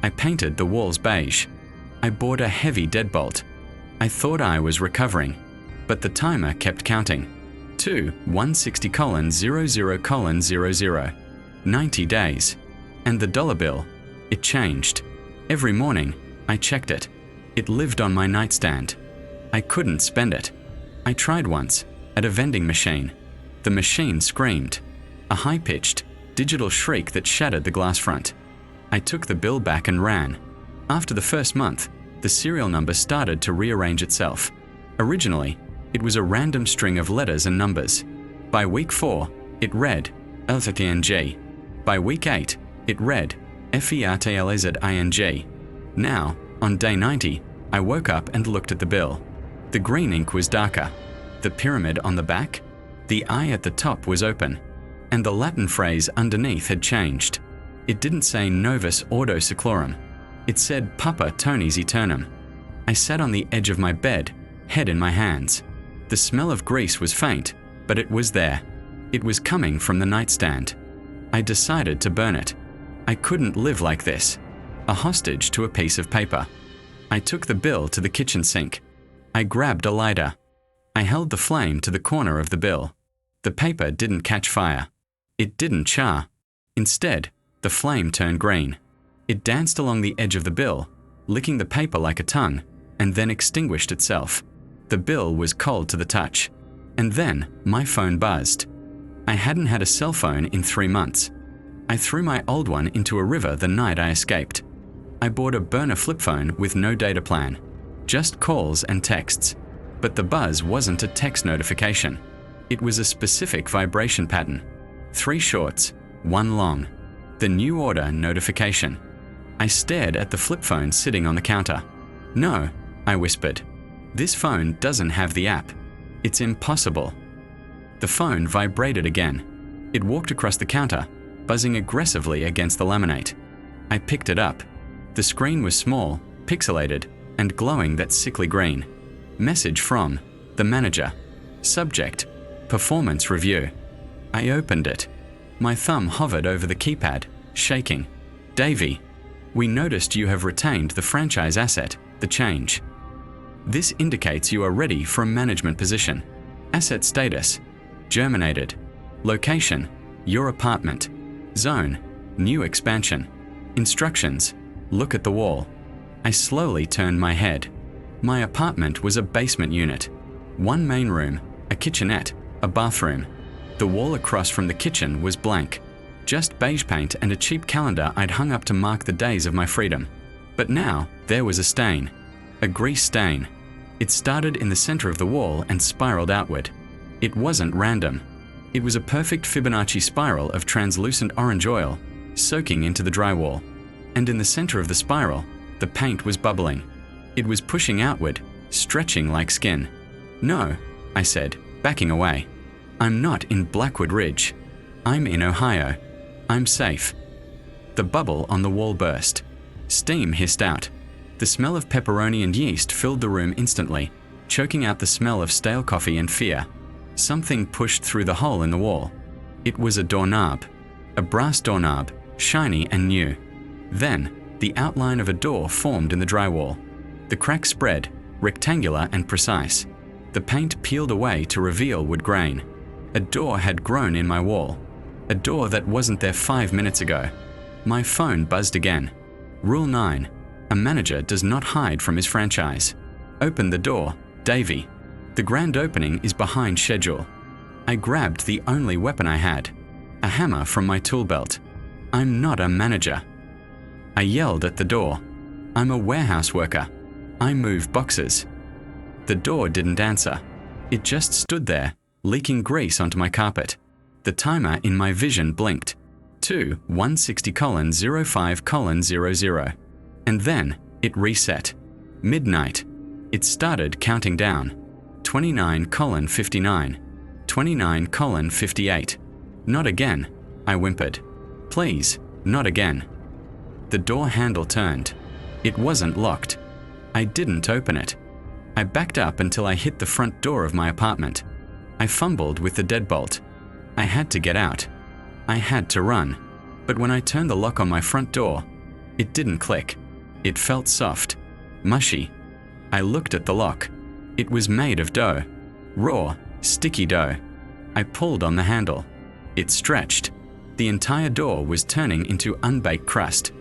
I painted the walls beige. I bought a heavy deadbolt. I thought I was recovering, but the timer kept counting. 160:00:00. 90 days. And the dollar bill, it changed. Every morning, I checked it. It lived on my nightstand. I couldn't spend it. I tried once, at a vending machine. The machine screamed. A high-pitched, digital shriek that shattered the glass front. I took the bill back and ran. After the first month, the serial number started to rearrange itself. Originally, it was a random string of letters and numbers. By week 4, it read LZTNG. By week 8, it read FERTLZING. Now, on day 90, I woke up and looked at the bill. The green ink was darker. The pyramid on the back, the eye at the top was open, and the Latin phrase underneath had changed. It didn't say Novus Ordo Seclorum. It said Papa Tony's Eternum. I sat on the edge of my bed, head in my hands. The smell of grease was faint, but it was there. It was coming from the nightstand. I decided to burn it. I couldn't live like this, a hostage to a piece of paper. I took the bill to the kitchen sink. I grabbed a lighter. I held the flame to the corner of the bill. The paper didn't catch fire. It didn't char. Instead, the flame turned green. It danced along the edge of the bill, licking the paper like a tongue, and then extinguished itself. The bill was cold to the touch. And then my phone buzzed. I hadn't had a cell phone in 3 months. I threw my old one into a river the night I escaped. I bought a burner flip phone with no data plan, just calls and texts. But the buzz wasn't a text notification. It was a specific vibration pattern. 3 shorts, 1 long. The new order notification. I stared at the flip phone sitting on the counter. No, I whispered. This phone doesn't have the app. It's impossible. The phone vibrated again. It walked across the counter, buzzing aggressively against the laminate. I picked it up. The screen was small, pixelated, and glowing that sickly green. Message from the manager. Subject, performance review. I opened it. My thumb hovered over the keypad, shaking. Davey, we noticed you have retained the franchise asset, the change. This indicates you are ready for a management position. Asset status, germinated. Location, your apartment. Zone, new expansion. Instructions, look at the wall. I slowly turned my head. My apartment was a basement unit. 1 main room, a kitchenette, a bathroom. The wall across from the kitchen was blank. Just beige paint and a cheap calendar I'd hung up to mark the days of my freedom. But now, there was a stain. A grease stain. It started in the center of the wall and spiraled outward. It wasn't random. It was a perfect Fibonacci spiral of translucent orange oil, soaking into the drywall. And in the center of the spiral, the paint was bubbling. It was pushing outward, stretching like skin. No, I said, backing away. I'm not in Blackwood Ridge. I'm in Ohio. I'm safe. The bubble on the wall burst. Steam hissed out. The smell of pepperoni and yeast filled the room instantly, choking out the smell of stale coffee and fear. Something pushed through the hole in the wall. It was a doorknob. A brass doorknob, shiny and new. Then, the outline of a door formed in the drywall. The crack spread, rectangular and precise. The paint peeled away to reveal wood grain. A door had grown in my wall. A door that wasn't there 5 minutes ago. My phone buzzed again. Rule 9. A manager does not hide from his franchise. Open the door, Davey. The grand opening is behind schedule. I grabbed the only weapon I had. A hammer from my tool belt. I'm not a manager. I yelled at the door. I'm a warehouse worker. I move boxes. The door didn't answer. It just stood there, leaking grease onto my carpet. The timer in my vision blinked. 160:05:00. And then it reset. Midnight. It started counting down. 29:59. 29:58. Not again, I whimpered. Please, not again. The door handle turned. It wasn't locked. I didn't open it. I backed up until I hit the front door of my apartment. I fumbled with the deadbolt. I had to get out. I had to run. But when I turned the lock on my front door, it didn't click. It felt soft, mushy. I looked at the lock. It was made of dough. Raw, sticky dough. I pulled on the handle. It stretched. The entire door was turning into unbaked crust.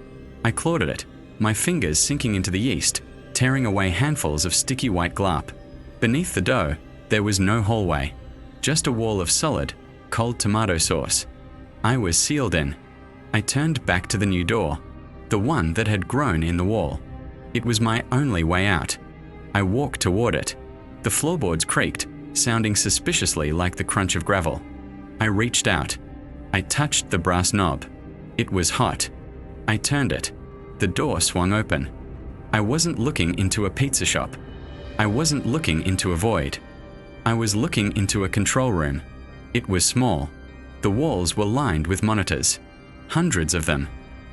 I clawed at it, my fingers sinking into the yeast, tearing away handfuls of sticky white glop. Beneath the dough, there was no hallway, just a wall of solid, cold tomato sauce. I was sealed in. I turned back to the new door, the one that had grown in the wall. It was my only way out. I walked toward it. The floorboards creaked, sounding suspiciously like the crunch of gravel. I reached out. I touched the brass knob. It was hot. I turned it. The door swung open. I wasn't looking into a pizza shop. I wasn't looking into a void. I was looking into a control room. It was small. The walls were lined with monitors. Hundreds of them.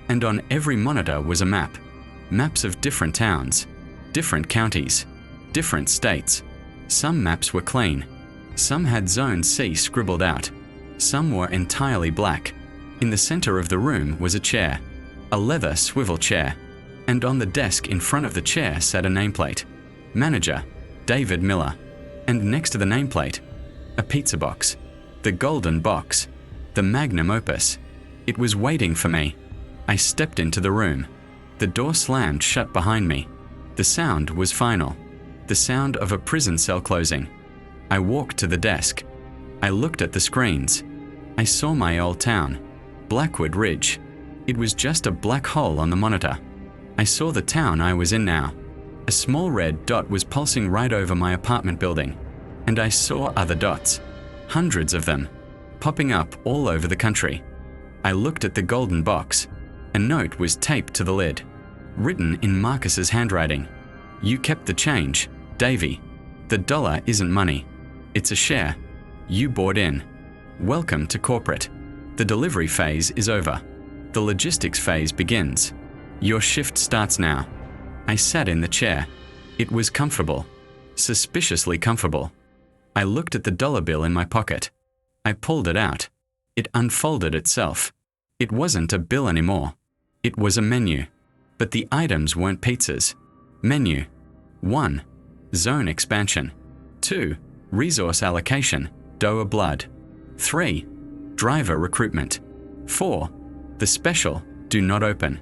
And on every monitor was a map. Maps of different towns, different counties, different states. Some maps were clean. Some had Zone C scribbled out. Some were entirely black. In the center of the room was a chair, a leather swivel chair, and on the desk in front of the chair sat a nameplate. Manager, David Miller. And next to the nameplate, a pizza box. The golden box. The magnum opus. It was waiting for me. I stepped into the room. The door slammed shut behind me. The sound was final. The sound of a prison cell closing. I walked to the desk. I looked at the screens. I saw my old town, Blackwood Ridge. It was just a black hole on the monitor. I saw the town I was in now. A small red dot was pulsing right over my apartment building. And I saw other dots, hundreds of them, popping up all over the country. I looked at the golden box. A note was taped to the lid, written in Marcus's handwriting. You kept the change, Davey. The dollar isn't money. It's a share. You bought in. Welcome to corporate. The delivery phase is over. The logistics phase begins. Your shift starts now. I sat in the chair. It was comfortable. Suspiciously comfortable. I looked at the dollar bill in my pocket. I pulled it out. It unfolded itself. It wasn't a bill anymore. It was a menu. But the items weren't pizzas. Menu. 1. Zone expansion. 2. Resource allocation. Doa blood. 3. Driver recruitment. 4. The special. Do not open.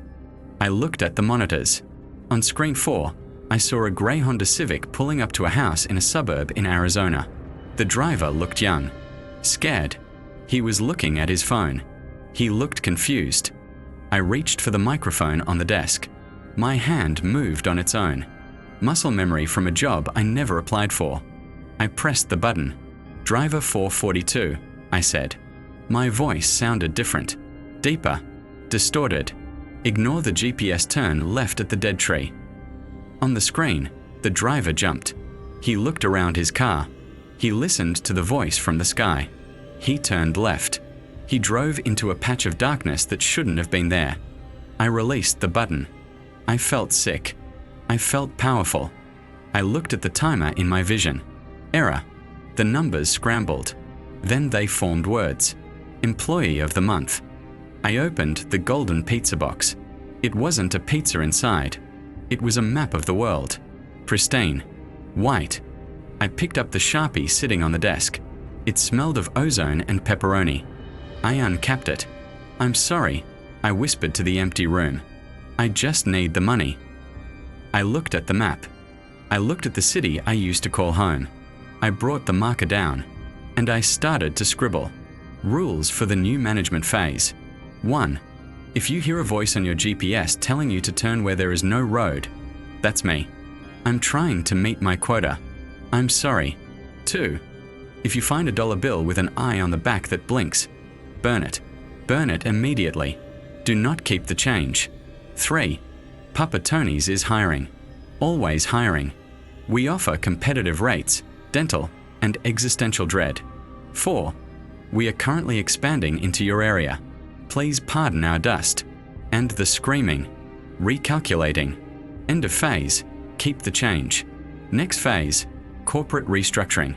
I looked at the monitors. On screen 4, I saw a grey Honda Civic pulling up to a house in a suburb in Arizona. The driver looked young. Scared. He was looking at his phone. He looked confused. I reached for the microphone on the desk. My hand moved on its own. Muscle memory from a job I never applied for. I pressed the button. Driver 442, I said. My voice sounded different. Deeper. Distorted. Ignore the GPS turn left at the dead tree. On the screen, the driver jumped. He looked around his car. He listened to the voice from the sky. He turned left. He drove into a patch of darkness that shouldn't have been there. I released the button. I felt sick. I felt powerful. I looked at the timer in my vision. Error. The numbers scrambled. Then they formed words. Employee of the month. I opened the golden pizza box. It wasn't a pizza inside. It was a map of the world. Pristine. White. I picked up the Sharpie sitting on the desk. It smelled of ozone and pepperoni. I uncapped it. I'm sorry, I whispered to the empty room. I just need the money. I looked at the map. I looked at the city I used to call home. I brought the marker down, and I started to scribble. Rules for the new management phase. 1. If you hear a voice on your GPS telling you to turn where there is no road, that's me. I'm trying to meet my quota. I'm sorry. 2. If you find a dollar bill with an eye on the back that blinks, burn it. Burn it immediately. Do not keep the change. 3. Papa Tony's is hiring. Always hiring. We offer competitive rates, dental, and existential dread. 4. We are currently expanding into your area. Please pardon our dust. And the screaming. Recalculating. End of phase. Keep the change. Next phase. Corporate restructuring.